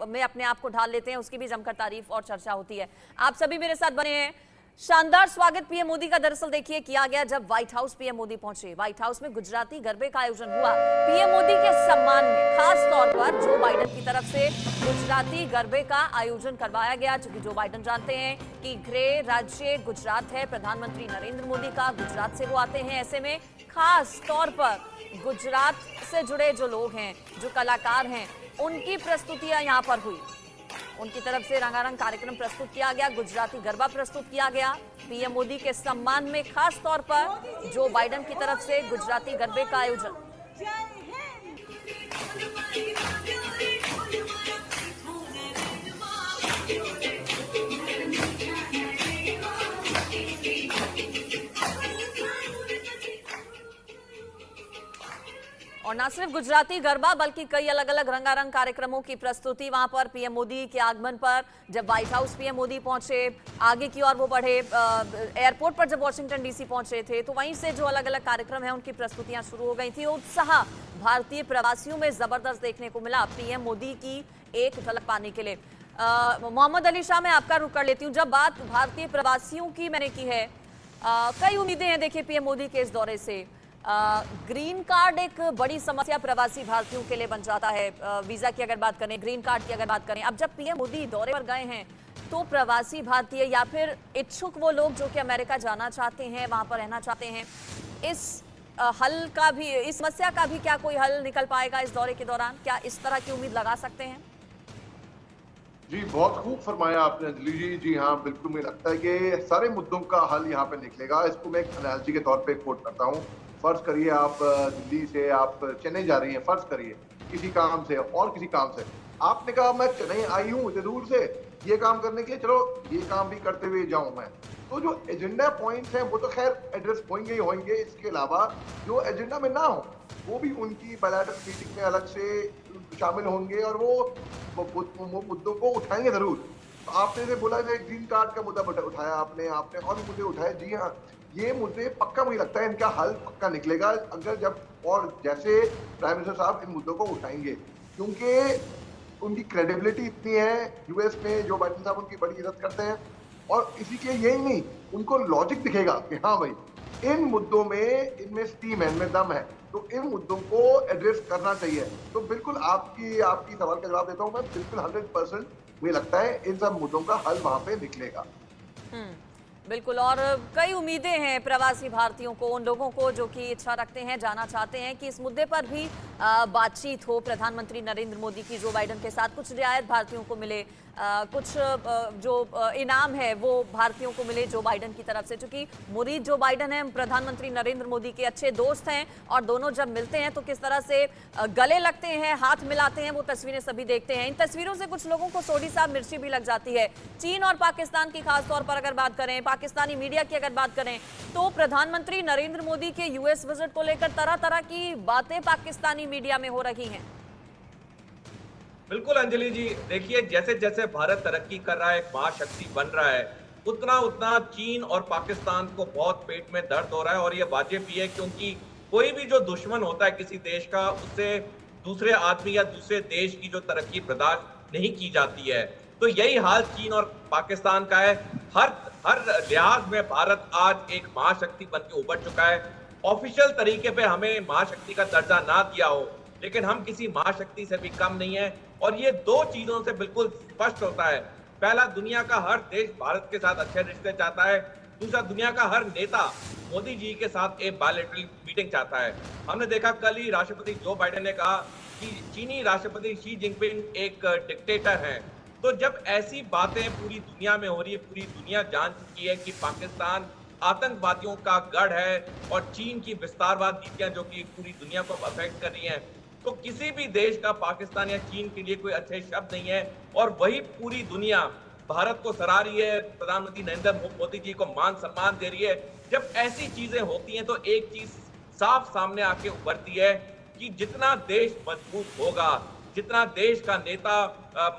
में अपने आप को ढाल लेते हैं, उसकी भी जमकर तारीफ और चर्चा होती है। आप सभी मेरे साथ बने हैं। शानदार स्वागत पीएम मोदी का दरअसल देखिए किया गया जब व्हाइट हाउस पीएम मोदी पहुंचे। व्हाइट हाउस में गुजराती गरबे का आयोजन हुआ पीएम मोदी के सम्मान में। खास तौर पर जो बाइडन की तरफ से गुजराती गरबे का आयोजन करवाया गया, क्योंकि जो बाइडन जानते हैं कि गृह राज्य गुजरात है प्रधानमंत्री नरेंद्र मोदी का, गुजरात से वो आते हैं। ऐसे में खास तौर पर गुजरात से जुड़े जो लोग हैं, जो कलाकार हैं, उनकी प्रस्तुतियां यहाँ पर हुई। उनकी तरफ से रंगारंग कार्यक्रम प्रस्तुत किया गया, गुजराती गरबा प्रस्तुत किया गया। पीएम मोदी के सम्मान में खास तौर पर जो बाइडेन की तरफ से गुजराती गरबे का आयोजन। और न सिर्फ गुजराती गरबा बल्कि कई अलग अलग रंगारंग कार्यक्रमों की प्रस्तुति वहां पर पीएम मोदी के आगमन पर। जब व्हाइट हाउस पीएम मोदी पहुंचे, आगे की ओर वो बढ़े, एयरपोर्ट पर जब वॉशिंगटन डीसी पहुंचे थे तो वहीं से जो अलग अलग कार्यक्रम हैं उनकी प्रस्तुतियां शुरू हो गई थी। उत्साह भारतीय प्रवासियों में जबरदस्त देखने को मिला पीएम मोदी की एक झलक पाने के लिए। मोहम्मद अली शाह, मैं आपका रुख कर लेती हूँ। जब बात भारतीय प्रवासियों की मैंने की है, कई उम्मीदें हैं देखिए पीएम मोदी के इस दौरे से। ग्रीन कार्ड एक बड़ी समस्या प्रवासी भारतीयों के लिए बन जाता है। वीजा की अगर बात करें, ग्रीन कार्ड की अगर बात करें, अब जब पीएम मोदी दौरे पर गए हैं तो प्रवासी भारतीय या फिर इच्छुक वो लोग जो कि अमेरिका जाना चाहते हैं, वहां पर रहना चाहते हैं, इस हल का भी, इस समस्या का भी क्या कोई हल निकल पाएगा इस दौरे के दौरान? क्या इस तरह की उम्मीद लगा सकते हैं? जी, बहुत खूब फरमाया आपने अंजलि जी। जी हाँ, बिल्कुल मुझे लगता है कि सारे मुद्दों का हल यहाँ पे निकलेगा। इसको मैं एक एनालॉजी के तौर पे कोट करता हूँ। फर्ज करिए आप दिल्ली से आप चेन्नई जा रही हैं, फर्ज करिए किसी काम से और किसी काम से। आपने कहा मैं चेन्नई आई हूँ इतने दूर से ये काम करने के लिए, चलो ये काम भी करते हुए जाऊँ मैं। तो जो एजेंडा पॉइंट्स हैं वो तो खैर एड्रेस होंगे ही होंगे। इसके अलावा जो एजेंडा में ना हो वो भी उनकी बायलैटरल मीटिंग में अलग से शामिल होंगे और वो मुद्दों को उठाएंगे जरूर। तो आपने जैसे बोला जैसे ग्रीन कार्ड का मुद्दा उठाया आपने और भी मुद्दे उठाए। जी हाँ, ये मुद्दे पक्का मुझे लगता है इनका हल पक्का निकलेगा अगर जब और जैसे प्राइम मिनिस्टर साहब इन मुद्दों को उठाएंगे, क्योंकि उनकी क्रेडिबिलिटी इतनी है यूएस में। जो बाइडेन साहब उनकी बड़ी इज्जत करते हैं और इसी के यही नहीं, उनको लॉजिक दिखेगा कि हाँ भाई इन मुद्दों में इनमें स्टीम है, इनमें दम है, तो इन मुद्दों को एड्रेस करना चाहिए। तो बिल्कुल आपकी सवाल का जवाब देता हूँ मैं, बिल्कुल 100% मुझे लगता है इन सब मुद्दों का हल वहां पे निकलेगा। बिल्कुल, और कई उम्मीदें हैं प्रवासी भारतीयों को, उन लोगों को जो कि इच्छा रखते हैं, जाना चाहते हैं कि इस मुद्दे पर भी बातचीत हो प्रधानमंत्री नरेंद्र मोदी की जो बाइडेन के साथ, कुछ रियायत भारतीयों को मिले, कुछ जो इनाम है वो भारतीयों को मिले जो बाइडेन की तरफ से। चूंकि मुरीद जो बाइडेन है प्रधानमंत्री नरेंद्र मोदी के अच्छे दोस्त हैं और दोनों जब मिलते हैं तो किस तरह से गले लगते हैं, हाथ मिलाते हैं, वो तस्वीरें सभी देखते हैं। इन तस्वीरों से कुछ लोगों को सोडी साहब मिर्ची भी लग जाती है। चीन और पाकिस्तान की खास तौर पर अगर बात करें, पाकिस्तानी मीडिया की अगर बात करें, तो प्रधानमंत्री नरेंद्र मोदी के यूएस विजिट को लेकर तरह तरह की बातें पाकिस्तानी मीडिया में हो रही हैं। बिल्कुल अंजलि जी, देखिए जैसे जैसे भारत तरक्की कर रहा है, एक महाशक्ति बन रहा है, उतना उतना चीन और पाकिस्तान को बहुत पेट में दर्द हो रहा है। और ये वाजिब भी है क्योंकि कोई भी जो दुश्मन होता है किसी देश का, उससे दूसरे आदमी या दूसरे देश की जो तरक्की बर्दाश्त नहीं की जाती है। तो यही हाल चीन और पाकिस्तान का है। हर लिहाज में भारत आज एक महाशक्ति बन के उभर चुका है। ऑफिशियल तरीके पे हमें महाशक्ति का दर्जा ना दिया हो, लेकिन हम किसी महाशक्ति से भी कम नहीं है। और ये दो चीजों से बिल्कुल स्पष्ट होता है। पहला, दुनिया का हर देश भारत के साथ अच्छे रिश्ते चाहता है। दूसरा, दुनिया का हर नेता मोदी जी के साथ एक बायलैटरल मीटिंग चाहता है। हमने देखा कल ही राष्ट्रपति जो बाइडेन ने कहा कि चीनी राष्ट्रपति शी जिनपिंग एक डिक्टेटर है। तो जब ऐसी बातें पूरी दुनिया में हो रही है, पूरी दुनिया जान चुकी है कि पाकिस्तान आतंकवादियों का गढ़ है और चीन की विस्तारवाद नीतियां जो कि पूरी दुनिया को अफेक्ट कर रही हैं, तो किसी भी देश का पाकिस्तान या चीन के लिए कोई अच्छे शब्द नहीं है। और वही पूरी दुनिया भारत को सराह रही है, प्रधानमंत्री नरेंद्र मोदी जी को मान सम्मान दे रही है। जब ऐसी चीजें होती हैं तो एक चीज साफ सामने आके उभरती है कि जितना देश मजबूत होगा, जितना देश का नेता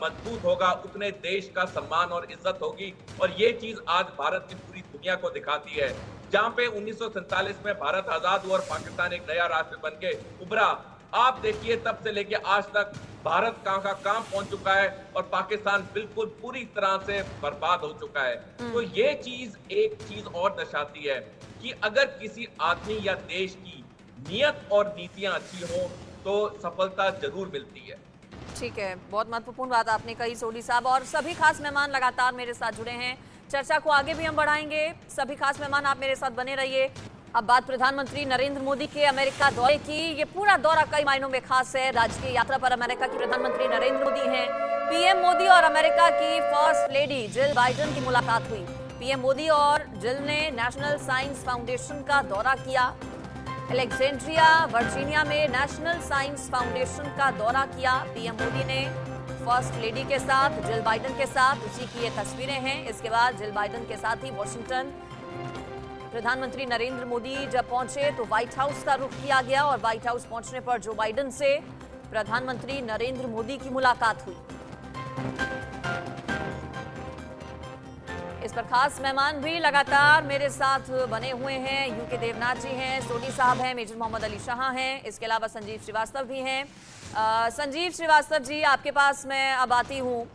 मजबूत होगा, उतने देश का सम्मान और इज्जत होगी। और ये चीज आज भारत की पूरी दुनिया को दिखाती है। जहां पे 1947 में भारत आजाद हुआ और पाकिस्तान एक नया राष्ट्र बन के उभरा, आप देखिए तब से लेके आज तक भारत कहां का कहां पहुंच चुका है और पाकिस्तान बिल्कुल पूरी तरह से बर्बाद हो चुका है। तो ये चीज एक चीज और दर्शाती है कि अगर किसी आदमी या देश की नियत और नीतियां अच्छी हो तो सफलता जरूर मिलती है। ठीक है, बहुत महत्वपूर्ण बात आपने कही सोडी साहब। और सभी खास मेहमान लगातार मेरे साथ जुड़े हैं, चर्चा को आगे भी हम बढ़ाएंगे। सभी खास मेहमान आप मेरे साथ बने रहिए। अब बात प्रधानमंत्री नरेंद्र मोदी के अमेरिका दौरे की। ये पूरा दौरा कई मायनों में खास है। राजकीय यात्रा पर अमेरिका के प्रधानमंत्री नरेंद्र मोदी हैं। पीएम मोदी और अमेरिका की फर्स्ट लेडी जिल बाइडेन की मुलाकात हुई। पीएम मोदी और जिल ने नेशनल साइंस फाउंडेशन का दौरा किया। अलेक्जेंड्रिया वर्जीनिया में नेशनल साइंस फाउंडेशन का दौरा किया। पीएम मोदी ने फर्स्ट लेडी के साथ, जिल बाइडेन के साथ, उसी की ये तस्वीरें हैं। इसके बाद जिल बाइडेन के साथ ही वॉशिंगटन प्रधानमंत्री नरेंद्र मोदी जब पहुंचे तो व्हाइट हाउस का रुख किया गया और व्हाइट हाउस पहुंचने पर जो बाइडेन से प्रधानमंत्री नरेंद्र मोदी की मुलाकात हुई। इस पर खास मेहमान भी लगातार मेरे साथ बने हुए हैं। यूके देवनाथ जी हैं, सोनी साहब हैं, मेजर मोहम्मद अली शाह हैं, इसके अलावा संजीव श्रीवास्तव भी हैं। संजीव श्रीवास्तव जी, आपके पास मैं अब आती हूँ।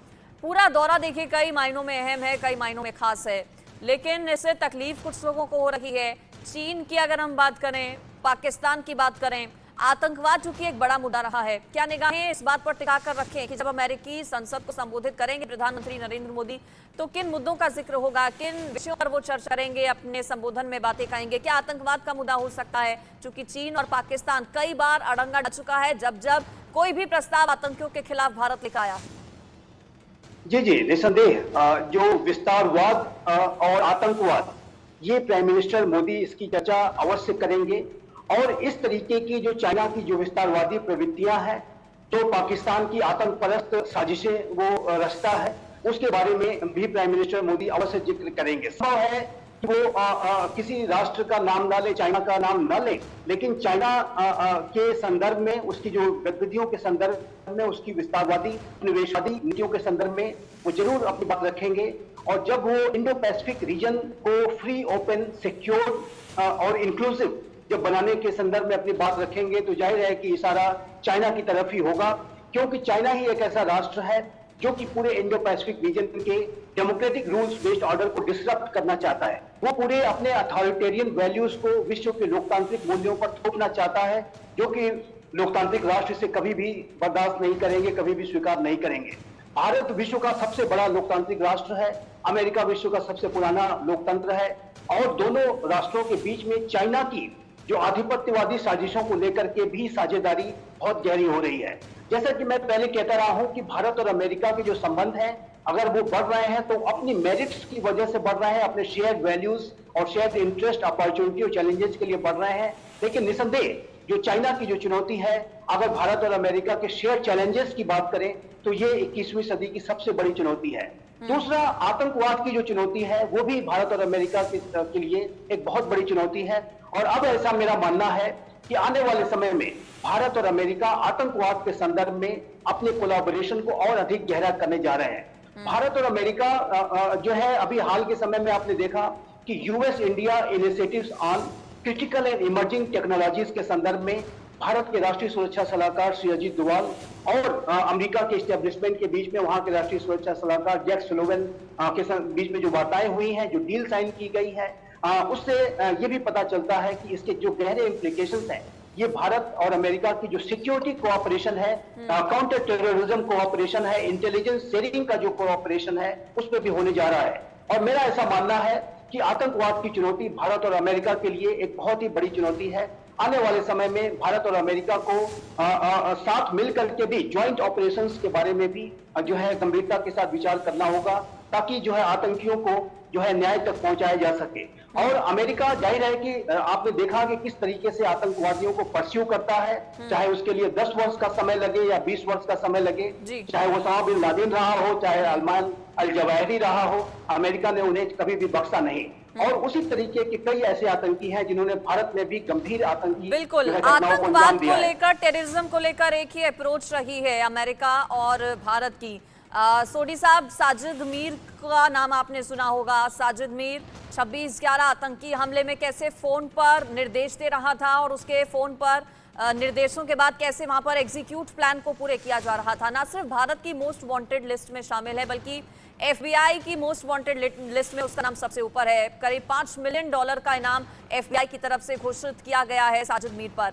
पूरा दौरा देखिए कई मायनों में अहम है, कई मायनों में खास है, लेकिन इससे तकलीफ कुछ लोगों को हो रही है। चीन की अगर हम बात करें, पाकिस्तान की बात करें, आतंकवाद चूंकि एक बड़ा मुद्दा रहा है, क्या निगाहें इस बात पर टिका कर रखें कि जब अमेरिकी संसद को संबोधित करेंगे प्रधानमंत्री नरेंद्र मोदी तो किन मुद्दों का जिक्र होगा, किन विषयों पर वो चर्चा करेंगे, अपने संबोधन में बातें कहेंगे? क्या आतंकवाद का मुद्दा हो सकता है? चूंकि चीन और पाकिस्तान कई बार अड़ंगा डा चुका है जब जब कोई भी प्रस्ताव आतंकियों के खिलाफ भारत लेकर आया। जी जी, निसंदेह जो विस्तारवाद और आतंकवाद, ये प्राइम मिनिस्टर मोदी इसकी चर्चा अवश्य करेंगे। और इस तरीके की जो चाइना की जो विस्तारवादी प्रवृत्तियां हैं, तो पाकिस्तान की आतंकपरस्त साजिशें वो रचता है, उसके बारे में भी प्राइम मिनिस्टर मोदी अवश्य जिक्र करेंगे। संभव है कि वो किसी राष्ट्र का नाम ना ले, चाइना का नाम ना ले, लेकिन चाइना के संदर्भ में, उसकी जो गतिविधियों के संदर्भ में, उसकी विस्तारवादी निवेशवादी नीतियों के संदर्भ में वो जरूर अपनी बात रखेंगे। और जब वो इंडो पैसिफिक रीजन को फ्री, ओपन, सिक्योर और इंक्लूसिव जब बनाने के संदर्भ में अपनी बात रखेंगे तो जाहिर है कि इशारा चाइना की तरफ ही होगा, क्योंकि चाइना ही एक ऐसा राष्ट्र है जो कि पूरे इंडो पैसिफिक रीजन के डेमोक्रेटिक रूल्स बेस्ड ऑर्डर को डिसरप्ट करना चाहता है। वो पूरे अपने अथॉरिटेरियन वैल्यूज को विश्व के लोकतांत्रिक मूल्यों पर थोपना चाहता है, जो कि लोकतांत्रिक राष्ट्र से कभी भी बर्दाश्त नहीं करेंगे, कभी भी स्वीकार नहीं करेंगे। भारत विश्व का सबसे बड़ा लोकतांत्रिक राष्ट्र है, अमेरिका विश्व का सबसे पुराना लोकतंत्र है, और दोनों राष्ट्रों के बीच में चाइना की जो आधिपत्यवादी साजिशों को लेकर के भी साझेदारी बहुत गहरी हो रही है। जैसा कि मैं पहले कहता रहा हूं कि भारत और अमेरिका के जो संबंध हैं, अगर वो बढ़ रहे हैं तो अपनी मेरिट्स की वजह से बढ़ रहे हैं, अपने शेयर्ड वैल्यूज और शेयर्ड इंटरेस्ट, अपॉर्चुनिटी और चैलेंजेस के लिए बढ़ रहे हैं। लेकिन निसंदेह जो चाइना की जो चुनौती है, अगर भारत और अमेरिका के शेयर चैलेंजेस की बात करें तो ये 21वीं सदी की सबसे बड़ी चुनौती है। दूसरा, आतंकवाद की जो चुनौती है वो भी भारत और अमेरिका के लिए एक बहुत बड़ी चुनौती है। और अब ऐसा मेरा मानना है कि आने वाले समय में भारत और अमेरिका आतंकवाद के संदर्भ में अपने कोलैबोरेशन को और अधिक गहरा करने जा रहे हैं। भारत और अमेरिका जो है, अभी हाल के समय में आपने देखा कि US India initiatives on critical and emerging technologies के संदर्भ में भारत के राष्ट्रीय सुरक्षा सलाहकार श्री अजीत डोवाल और अमेरिका के एस्टेब्लिशमेंट के बीच में वहां के राष्ट्रीय सुरक्षा सलाहकार जैक सुलिवान के बीच में जो वार्ताएं हुई हैं, जो डील साइन की गई है, उससे ये भी पता चलता है कि इसके जो गहरे इंप्लीकेशंस हैं, ये भारत और अमेरिका की जो सिक्योरिटी कोऑपरेशन है, काउंटर टेररिज्म कोऑपरेशन है, इंटेलिजेंस शेयरिंग का जो कोऑपरेशन है, उस पर भी होने जा रहा है। और मेरा ऐसा मानना है कि आतंकवाद की चुनौती भारत और अमेरिका के लिए एक बहुत ही बड़ी चुनौती है। आने वाले समय में भारत और अमेरिका को साथ मिलकर के भी ज्वाइंट ऑपरेशंस के बारे में भी जो है गंभीरता के साथ विचार करना होगा, ताकि जो है आतंकियों को जो है न्याय तक पहुंचाया जा सके। और अमेरिका, जाहिर है कि आपने देखा कि किस तरीके से आतंकवादियों को परस्यू करता है, चाहे उसके लिए 10 वर्ष का समय लगे या 20 वर्ष का समय लगे, चाहे वो उसामा बिन लादेन रहा हो, चाहे अयमान अल जवाहिरी रहा हो, अमेरिका ने उन्हें कभी भी बख्शा नहीं। और उसी तरीके के कई ऐसे आतंकी हैं जिन्होंने भारत में भी गंभीर आतंकी बिल्कुल आतंकवाद को लेकर, टेररिज्म को लेकर एक ही अप्रोच रही है अमेरिका और भारत की। सोडी साहब, साजिद मीर का नाम आपने सुना होगा। साजिद मीर 26/11 आतंकी हमले में कैसे फोन पर निर्देश दे रहा था और उसके फोन पर निर्देशों के बाद कैसे वहां पर एग्जीक्यूट प्लान को पूरे किया जा रहा था। ना सिर्फ भारत की मोस्ट वांटेड लिस्ट में शामिल है, बल्कि FBI की मोस्ट वांटेड लिस्ट में उसका नाम सबसे ऊपर है। करीब $5 मिलियन का इनाम FBI की तरफ से घोषित किया गया है साजिद मीर पर।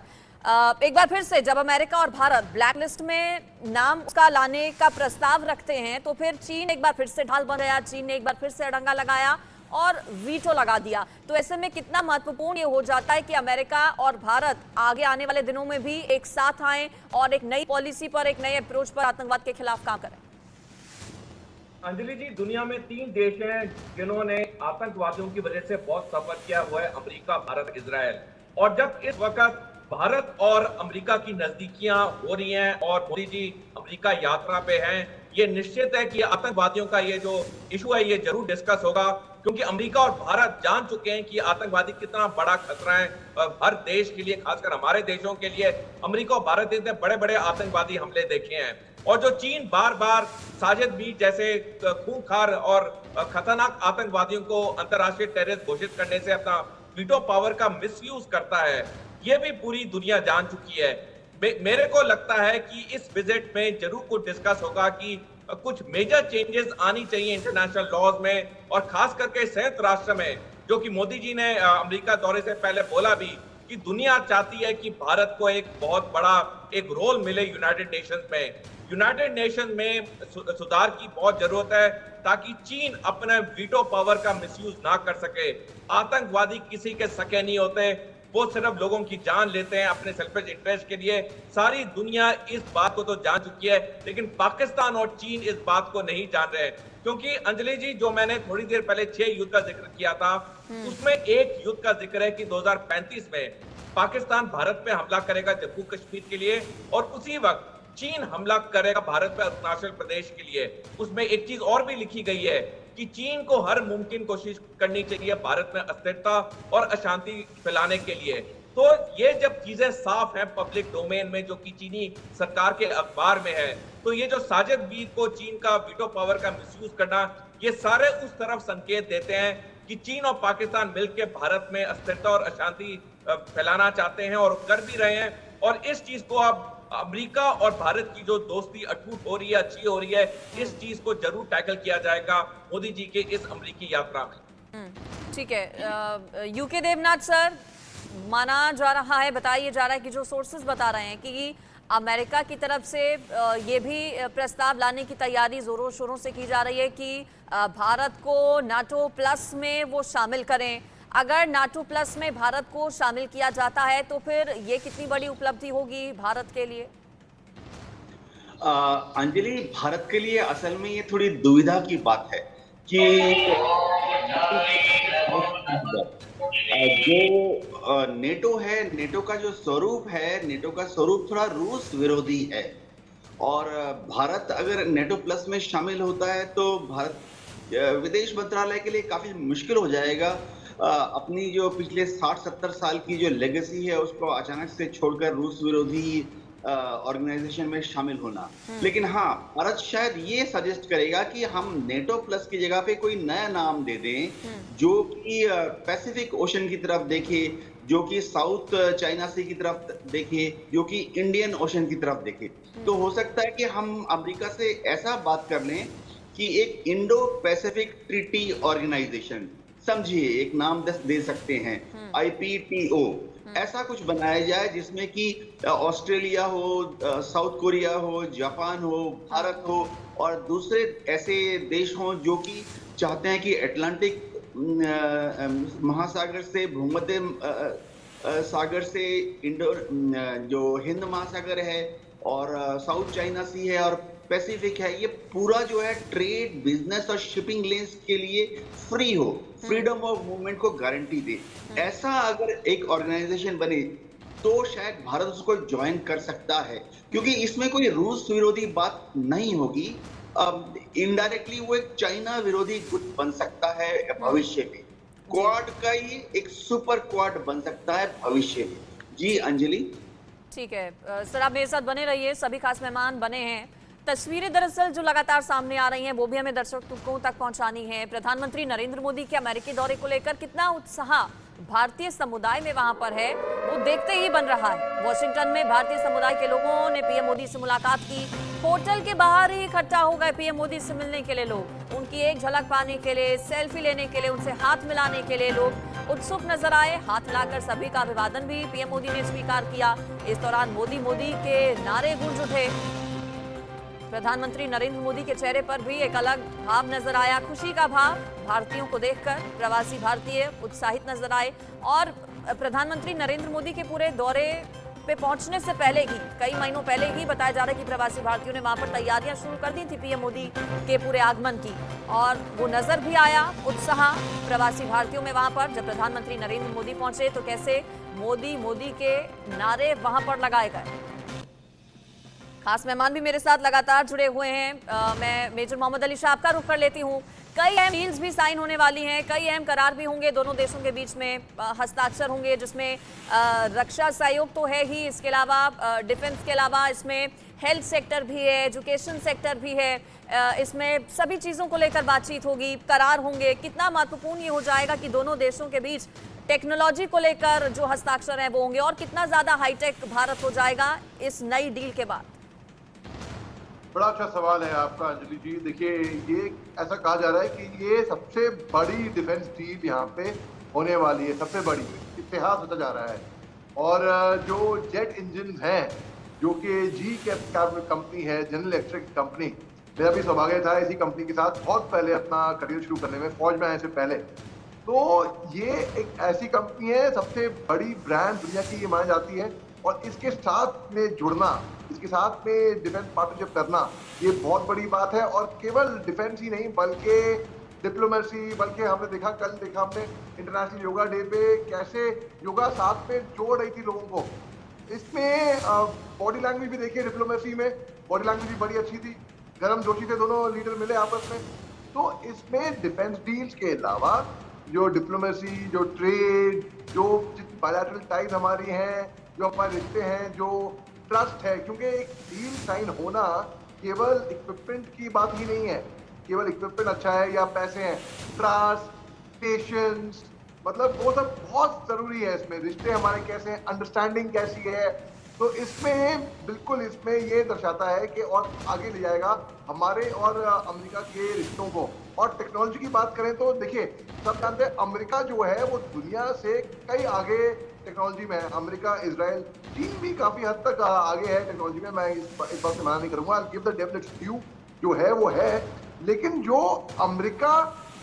एक बार फिर से जब अमेरिका और भारत ब्लैक लिस्ट में नाम उसका लाने का प्रस्ताव रखते हैं तो फिर चीन एक बार फिर से ढाल बन गया, चीन ने एक बार फिर से अड़ंगा लगाया और वीटो लगा दिया। तो ऐसे में कितना महत्वपूर्ण ये हो जाता है कि अमेरिका और भारत आगे आने वाले दिनों में भी एक साथ आए और एक नई पॉलिसी पर, एक नए अप्रोच पर आतंकवाद के खिलाफ काम करें। अंजलि जी, दुनिया में 3 देश हैं जिन्होंने आतंकवादियों की वजह से बहुत सफर किया हुआ है, अमेरिका, भारत, इजराइल। और जब इस वक्त भारत और अमेरिका की नजदीकियां हो रही हैं और मोदी जी अमेरिका यात्रा पे हैं, ये निश्चित है कि आतंकवादियों का ये जो इशू है ये जरूर डिस्कस होगा, क्योंकि अमेरिका और भारत जान चुके हैं कि आतंकवादी कितना बड़ा खतरा है हर देश के लिए, खासकर हमारे देशों के लिए। अमेरिका और भारत ने बड़े बड़े आतंकवादी हमले देखे हैं, और जो चीन बार बार साजिद भी जैसे खूंखार और खतरनाक आतंकवादियों को अंतर्राष्ट्रीय टेररिस्ट घोषित करने से अपना वीटो पावर का मिसयूज करता है, ये भी पूरी दुनिया जान चुकी है। मेरे को लगता है कि इस विजिट में जरूर कुछ डिस्कस होगा कि कुछ मेजर चेंजेस आनी चाहिए इंटरनेशनल लॉज में, और खास करके संयुक्त राष्ट्र में, जो कि मोदी जी ने अमेरिका दौरे से पहले बोला भी कि दुनिया चाहती है कि भारत को एक बहुत बड़ा एक रोल मिले यूनाइटेड नेशंस में। यूनाइटेड नेशन में सुधार की बहुत जरूरत है, ताकि चीन अपने वीटो पावर का मिसयूज ना कर सके। आतंकवादी किसी के सके नहीं होते, वो सिर्फ लोगों की जान लेते हैं अपने सेल्फिश इंटरेस्ट के लिए। सारी दुनिया इस बात को तो जान चुकी है, लेकिन पाकिस्तान और चीन इस बात को नहीं जान रहे। क्योंकि अंजलि जी, जो मैंने थोड़ी देर पहले 6 युद्ध का जिक्र किया था, उसमें एक युद्ध का जिक्र है कि 2035 में पाकिस्तान भारत पे हमला करेगा जम्मू कश्मीर के लिए, और उसी वक्त चीन हमला करेगा भारत पे अरुणाचल प्रदेश के लिए। उसमें एक चीज और भी लिखी गई है कि चीन को हर मुमकिन कोशिश करनी चाहिए भारत में अस्थिरता और अशांति फैलाने के लिए। तो ये जब चीजें साफ हैं पब्लिक डोमेन में, जो कि चीनी सरकार के अखबार में है, तो ये जो साजिद बीर को चीन का वीटो पावर का मिसयूज करना, ये सारे उस तरफ संकेत देते हैं कि चीन और पाकिस्तान मिलकर भारत में अस्थिरता और अशांति फैलाना चाहते हैं और कर भी रहे हैं। और इस चीज को अब अमेरिका और भारत की जो दोस्ती अटूट हो रही है, अच्छी हो रही है, इस चीज को जरूर टैकल किया जाएगा मोदी जी के इस अमेरिकी यात्रा में। ठीक है, यूके देवनाथ सर, माना जा रहा है, बताया जा रहा है कि जो सोर्सेज बता रहे हैं कि अमेरिका की तरफ से ये भी प्रस्ताव लाने की तैयारी जोरों शोरों से की जा रही है कि भारत को नाटो प्लस में वो शामिल करें। अगर नाटो प्लस में भारत को शामिल किया जाता है तो फिर ये कितनी बड़ी उपलब्धि होगी भारत के लिए? अंजलि, भारत के लिए असल में ये थोड़ी दुविधा की बात है कि जो नेटो है, नेटो का जो स्वरूप है, नेटो का स्वरूप थोड़ा रूस विरोधी है, और भारत अगर नेटो प्लस में शामिल होता है तो भारत विदेश मंत्रालय के लिए काफी मुश्किल हो जाएगा अपनी जो पिछले 60-70 साल की जो लेगेसी है उसको अचानक से छोड़कर रूस विरोधी ऑर्गेनाइजेशन में शामिल होना। लेकिन हाँ, भारत शायद ये सजेस्ट करेगा कि हम नेटो प्लस की जगह पे कोई नया नाम दे दें जो कि पैसिफिक ओशन की तरफ देखे, जो कि साउथ चाइना सी की तरफ देखे, जो कि इंडियन ओशन की तरफ देखे। तो हो सकता है कि हम अमेरिका से ऐसा बात कर लें कि एक इंडो पैसिफिक ट्रीटी ऑर्गेनाइजेशन, समझिए एक नाम दे सकते हैं, IPTO, ऐसा कुछ बनाया जाए जिसमें कि ऑस्ट्रेलिया हो, साउथ कोरिया हो, जापान हो, भारत हो और दूसरे ऐसे देश हों जो कि चाहते हैं कि अटलांटिक महासागर से, भूमध्य सागर से, जो हिंद महासागर है और साउथ चाइना सी है और पैसिफिक है, ये पूरा जो है ट्रेड, बिजनेस और शिपिंग लेन्स के लिए फ्री हो, फ्रीडम ऑफ मूवमेंट को गारंटी दे। ऐसा अगर एक ऑर्गेनाइजेशन बने तो शायद भारत उसको ज्वाइन कर सकता है, क्योंकि इसमें कोई रूस विरोधी बात नहीं होगी। इनडायरेक्टली वो एक चाइना विरोधी गुट बन सकता है भविष्य में। क्वाड का ही एक सुपर क्वाड बन सकता है भविष्य में। जी अंजलि। ठीक है सर, आप मेरे साथ बने रहिए, सभी खास मेहमान बने हैं। तस्वीरें दरअसल जो लगातार सामने आ रही हैं वो भी हमें दर्शकों तक पहुंचानी है। प्रधानमंत्री नरेंद्र मोदी के अमेरिकी दौरे को लेकर कितना उत्साह भारतीय समुदाय में वहां पर है वो देखते ही बन रहा है। वॉशिंगटन में भारतीय समुदाय के लोगों ने पीएम मोदी से मुलाकात की। होटल के बाहर ही इकट्ठा हो गए पीएम मोदी से मिलने के लिए लोग, उनकी एक झलक पाने के लिए, सेल्फी लेने के लिए, उनसे हाथ मिलाने के लिए लोग उत्सुक नजर आए। हाथ मिलाकर सभी का अभिवादन भी पीएम मोदी ने स्वीकार किया। इस दौरान मोदी मोदी के नारे गूंज उठे। प्रधानमंत्री नरेंद्र मोदी के चेहरे पर भी एक अलग भाव नजर आया, खुशी का भाव। भारतीयों को देखकर प्रवासी भारतीय उत्साहित नजर आए और प्रधानमंत्री नरेंद्र मोदी के पूरे दौरे पे पहुंचने से पहले ही, कई महीनों पहले ही बताया जा रहा है कि प्रवासी भारतीयों ने वहां पर तैयारियां शुरू कर दी थी पीएम मोदी के पूरे आगमन की, और वो नजर भी आया उत्साह प्रवासी भारतीयों में वहां पर। जब प्रधानमंत्री नरेंद्र मोदी पहुंचे तो कैसे मोदी मोदी के नारे वहां पर लगाए गए। खास मेहमान भी मेरे साथ लगातार जुड़े हुए हैं। मैं मेजर मोहम्मद अली शाह का रुख कर लेती हूँ। कई अहम डील्स भी साइन होने वाली हैं, कई अहम करार भी होंगे, दोनों देशों के बीच में हस्ताक्षर होंगे, जिसमें रक्षा सहयोग तो है ही, इसके अलावा डिफेंस के अलावा इसमें हेल्थ सेक्टर भी है, एजुकेशन सेक्टर भी है, इसमें सभी चीज़ों को लेकर बातचीत होगी, करार होंगे। कितना महत्वपूर्ण ये हो जाएगा कि दोनों देशों के बीच टेक्नोलॉजी को लेकर जो हस्ताक्षर हैं वो होंगे, और कितना ज़्यादा हाईटेक भारत हो जाएगा इस नई डील के बाद। बड़ा अच्छा सवाल है आपका अंजलि जी। देखिए, ये ऐसा कहा जा रहा है कि ये सबसे बड़ी डिफेंस डील यहाँ पे होने वाली है, सबसे बड़ी, इतिहास होता जा रहा है। और जो जेट इंजन हैं, जो कि जी कैप कंपनी है, जनरल इलेक्ट्रिक कंपनी, मेरा भी सौभाग्य था इसी कंपनी के साथ बहुत पहले अपना करियर शुरू करने में, फौज में आने से पहले। तो ये एक ऐसी कंपनी है, सबसे बड़ी ब्रांड दुनिया की ये मानी जाती है, और इसके साथ में जुड़ना, इसके साथ में डिफेंस पार्टनरशिप करना, ये बहुत बड़ी बात है। और केवल डिफेंस ही नहीं, बल्कि डिप्लोमेसी, बल्कि हमने देखा, कल देखा हमने इंटरनेशनल योगा डे पे कैसे योगा साथ में जोड़ रही थी लोगों को। इसमें बॉडी लैंग्वेज भी देखिए, डिप्लोमेसी में बॉडी लैंग्वेज भी बड़ी अच्छी थी, गर्म जोशी थे, दोनों लीडर मिले आपस में। तो इसमें डिफेंस डील्स के अलावा जो डिप्लोमेसी, जो ट्रेड, जो बायलैटरल टाइज हमारी हैं, जो हमारे रिश्ते हैं, जो ट्रस्ट है, क्योंकि एक डील साइन होना केवल इक्विपमेंट की बात ही नहीं है, केवल इक्विपमेंट अच्छा है या पैसे हैं, ट्रस्ट, पेशेंस, मतलब वो सब बहुत जरूरी है। इसमें रिश्ते हमारे कैसे हैं, अंडरस्टैंडिंग कैसी है, तो इसमें बिल्कुल इसमें ये दर्शाता है कि और आगे ले जाएगा हमारे और अमेरिका के रिश्तों को। और टेक्नोलॉजी की बात करें तो देखिए, सब जानते हैं अमेरिका जो है वो दुनिया से कई आगे टेक्नोलॉजी में है। अमेरिका, इजराइल, चीन भी काफी हद तक आगे है टेक्नोलॉजी में, मैं इस बात से मना नहीं करूंगा, give the devil it's due, जो है वो है। लेकिन जो अमेरिका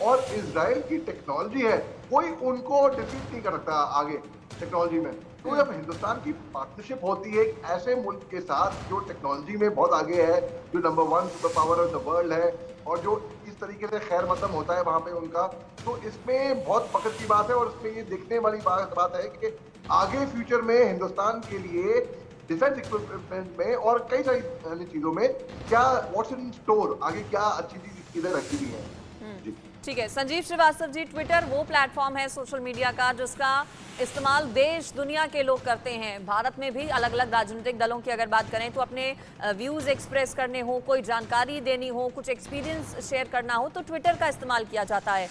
और इजराइल की टेक्नोलॉजी है, कोई उनको डिफीट नहीं कर सकता आगे टेक्नोलॉजी में। तो जब हिंदुस्तान की पार्टनरशिप होती है एक ऐसे मुल्क के साथ जो टेक्नोलॉजी में बहुत आगे है, जो number 1 super power of the world है, और जो इस तरीके से खैर मकदम होता है वहां पे उनका, तो इसमें बहुत फख्र की बात है। और इसमें ये देखने वाली बात है कि आगे फ्यूचर में हिंदुस्तान के लिए डिफेंस इक्विपमेंट में और कई सारी अन्य चीजों में क्या व्हाट्स इन स्टोर, आगे क्या अच्छी चीज इधर रखी हुई है। ठीक है संजीव श्रीवास्तव जी, ट्विटर वो प्लेटफॉर्म है सोशल मीडिया का जिसका इस्तेमाल देश दुनिया के लोग करते हैं। भारत में भी अलग अलग राजनीतिक दलों की अगर बात करें तो अपने व्यूज एक्सप्रेस करने हो, कोई जानकारी देनी हो, कुछ एक्सपीरियंस शेयर करना हो तो ट्विटर का इस्तेमाल किया जाता है।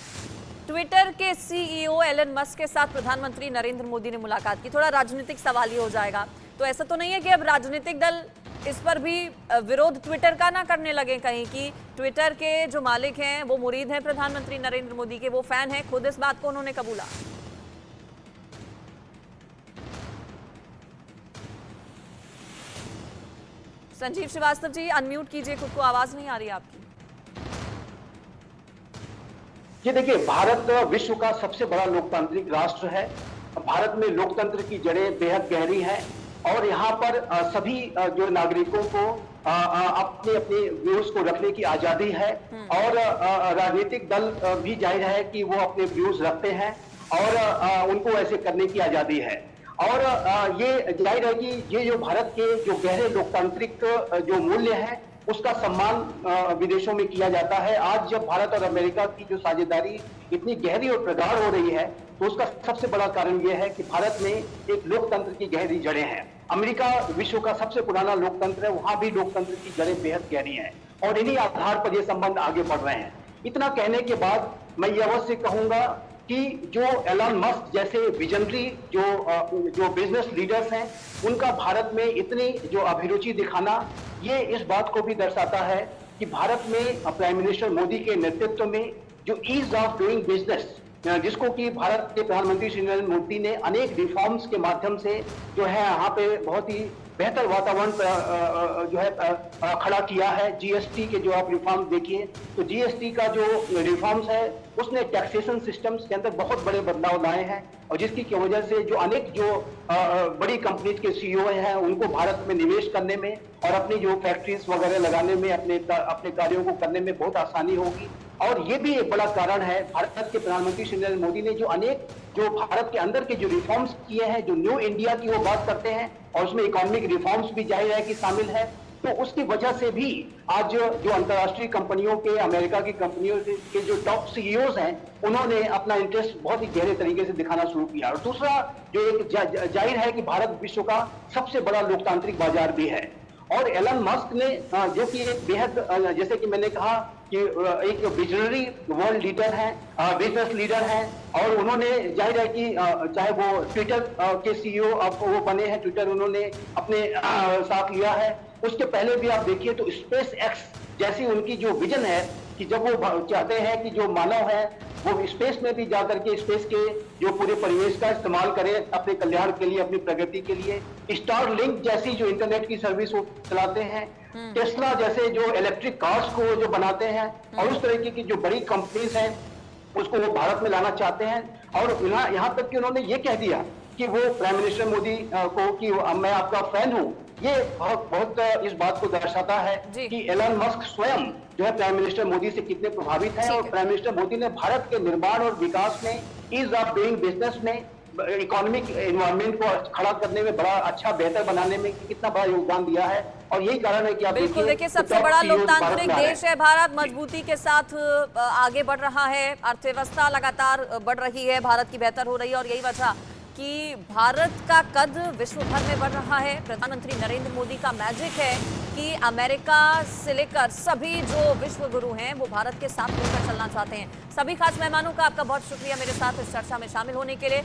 ट्विटर के सीईओ एलन मस्क के साथ प्रधानमंत्री नरेंद्र मोदी ने मुलाकात की। थोड़ा राजनीतिक सवाल ही हो जाएगा, तो ऐसा तो नहीं है कि अब राजनीतिक दल इस पर भी विरोध ट्विटर का ना करने लगे कहीं, कि ट्विटर के जो मालिक हैं वो मुरीद हैं प्रधानमंत्री नरेंद्र मोदी के, वो फैन हैं, खुद इस बात को उन्होंने कबूला। संजीव श्रीवास्तव जी अनम्यूट कीजिए खुद को, आवाज नहीं आ रही आपकी। ये देखिए, भारत विश्व का सबसे बड़ा लोकतांत्रिक राष्ट्र है। भारत में लोकतंत्र की जड़ें बेहद गहरी हैं और यहाँ पर सभी जो नागरिकों को अपने अपने व्यूज को रखने की आजादी है और राजनीतिक दल भी जाहिर है कि वो अपने व्यूज रखते हैं और उनको ऐसे करने की आजादी है। और ये जाहिर है कि ये जो भारत के जो गहरे लोकतांत्रिक जो मूल्य है उसका सम्मान विदेशों में किया जाता है। आज जब भारत और अमेरिका की जो साझेदारी इतनी गहरी और प्रगाढ़ हो रही है तो उसका सबसे बड़ा कारण यह है कि भारत में एक लोकतंत्र की गहरी जड़ें हैं। अमेरिका विश्व का सबसे पुराना लोकतंत्र है, वहां भी लोकतंत्र की जड़ें बेहद गहरी हैं और इन्हीं आधार पर ये संबंध आगे बढ़ रहे हैं। इतना कहने के बाद मैं ये अवश्य कहूंगा कि जो एलन मस्क जैसे विजनरी जो बिजनेस लीडर्स हैं उनका भारत में इतनी जो अभिरुचि दिखाना, ये इस बात को भी दर्शाता है कि भारत में प्राइम मिनिस्टर मोदी के नेतृत्व में जो ईज ऑफ डूइंग बिजनेस, जिसको कि भारत के प्रधानमंत्री श्री नरेंद्र मोदी ने अनेक रिफॉर्म्स के माध्यम से जो है यहाँ पे बहुत ही बेहतर वातावरण जो है खड़ा किया है। जीएसटी के जो आप रिफॉर्म देखिए, तो जीएसटी का जो रिफॉर्म्स है उसने टैक्सेशन सिस्टम्स के अंदर बहुत बड़े बदलाव लाए हैं, और जिसकी की वजह से जो अनेक जो बड़ी कंपनीज के सीईओ हैं उनको भारत में निवेश करने में और अपनी जो फैक्ट्रीज वगैरह लगाने में, अपने कार्यों को करने में बहुत आसानी होगी। और ये भी एक बड़ा कारण है, भारत के प्रधानमंत्री श्री नरेंद्र मोदी ने जो अनेक जो भारत के अंदर के जो रिफॉर्म्स किए हैं, जो न्यू इंडिया की वो बात करते हैं, और उसमें इकोनॉमिक रिफॉर्म्स भी जाहिर है कि शामिल है। तो उसकी वजह से भी आज जो अंतर्राष्ट्रीय कंपनियों के, अमेरिका की कंपनियों के जो टॉप सीईओज हैं, उन्होंने अपना इंटरेस्ट बहुत ही गहरे तरीके से दिखाना शुरू किया। और दूसरा जो एक जाहिर है कि भारत विश्व का सबसे बड़ा लोकतांत्रिक बाजार भी है, और एलन मस्क ने जो कि एक बेहद, जैसे कि मैंने कहा कि एक विजनरी वर्ल्ड लीडर है, बिजनेस लीडर है, और उन्होंने जाहिर है कि चाहे वो ट्विटर के सीईओ अब वो बने हैं, ट्विटर उन्होंने अपने साथ लिया है। उसके पहले भी आप देखिए तो स्पेस एक्स जैसी उनकी जो विजन है कि जब वो चाहते हैं कि जो मानव है वो स्पेस में भी जाकर के स्पेस के जो पूरे परिवेश का इस्तेमाल करे अपने कल्याण के लिए, अपनी प्रगति के लिए। स्टारलिंक जैसी जो इंटरनेट की सर्विस वो चलाते हैं, टेस्ला जैसे जो इलेक्ट्रिक कार्स को जो बनाते हैं, और उस तरीके की जो बड़ी कंपनीज हैं उसको वो भारत में लाना चाहते हैं। और यहाँ तक कि उन्होंने ये कह दिया कि वो प्राइम मिनिस्टर मोदी को कि मैं आपका फैन हूँ। ये बहुत इस बात को दर्शाता है कि एलन मस्क स्वयं जो है प्राइम मिनिस्टर मोदी से कितने प्रभावित हैं, और प्राइम मिनिस्टर मोदी ने भारत के निर्माण और विकास में, ईज ऑफ डूइंग बिजनेस में, इकोनॉमिक एनवायरनमेंट को खड़ा करने में, बड़ा अच्छा बेहतर बनाने में कितना बड़ा योगदान दिया है। और यही कारण है कि आप बिल्कुल देखिए, सबसे बड़ा लोकतांत्रिक देश है भारत, मजबूती के साथ आगे बढ़ रहा है, अर्थव्यवस्था लगातार बढ़ रही है, भारत की बेहतर हो रही है, और यही वजह कि भारत का कद विश्व भर में बढ़ रहा है। प्रधानमंत्री नरेंद्र मोदी का मैजिक है कि अमेरिका से लेकर सभी जो विश्व गुरु हैं वो भारत के साथ मिलकर चलना चाहते हैं। सभी खास मेहमानों का आपका बहुत शुक्रिया मेरे साथ इस चर्चा में शामिल होने के लिए।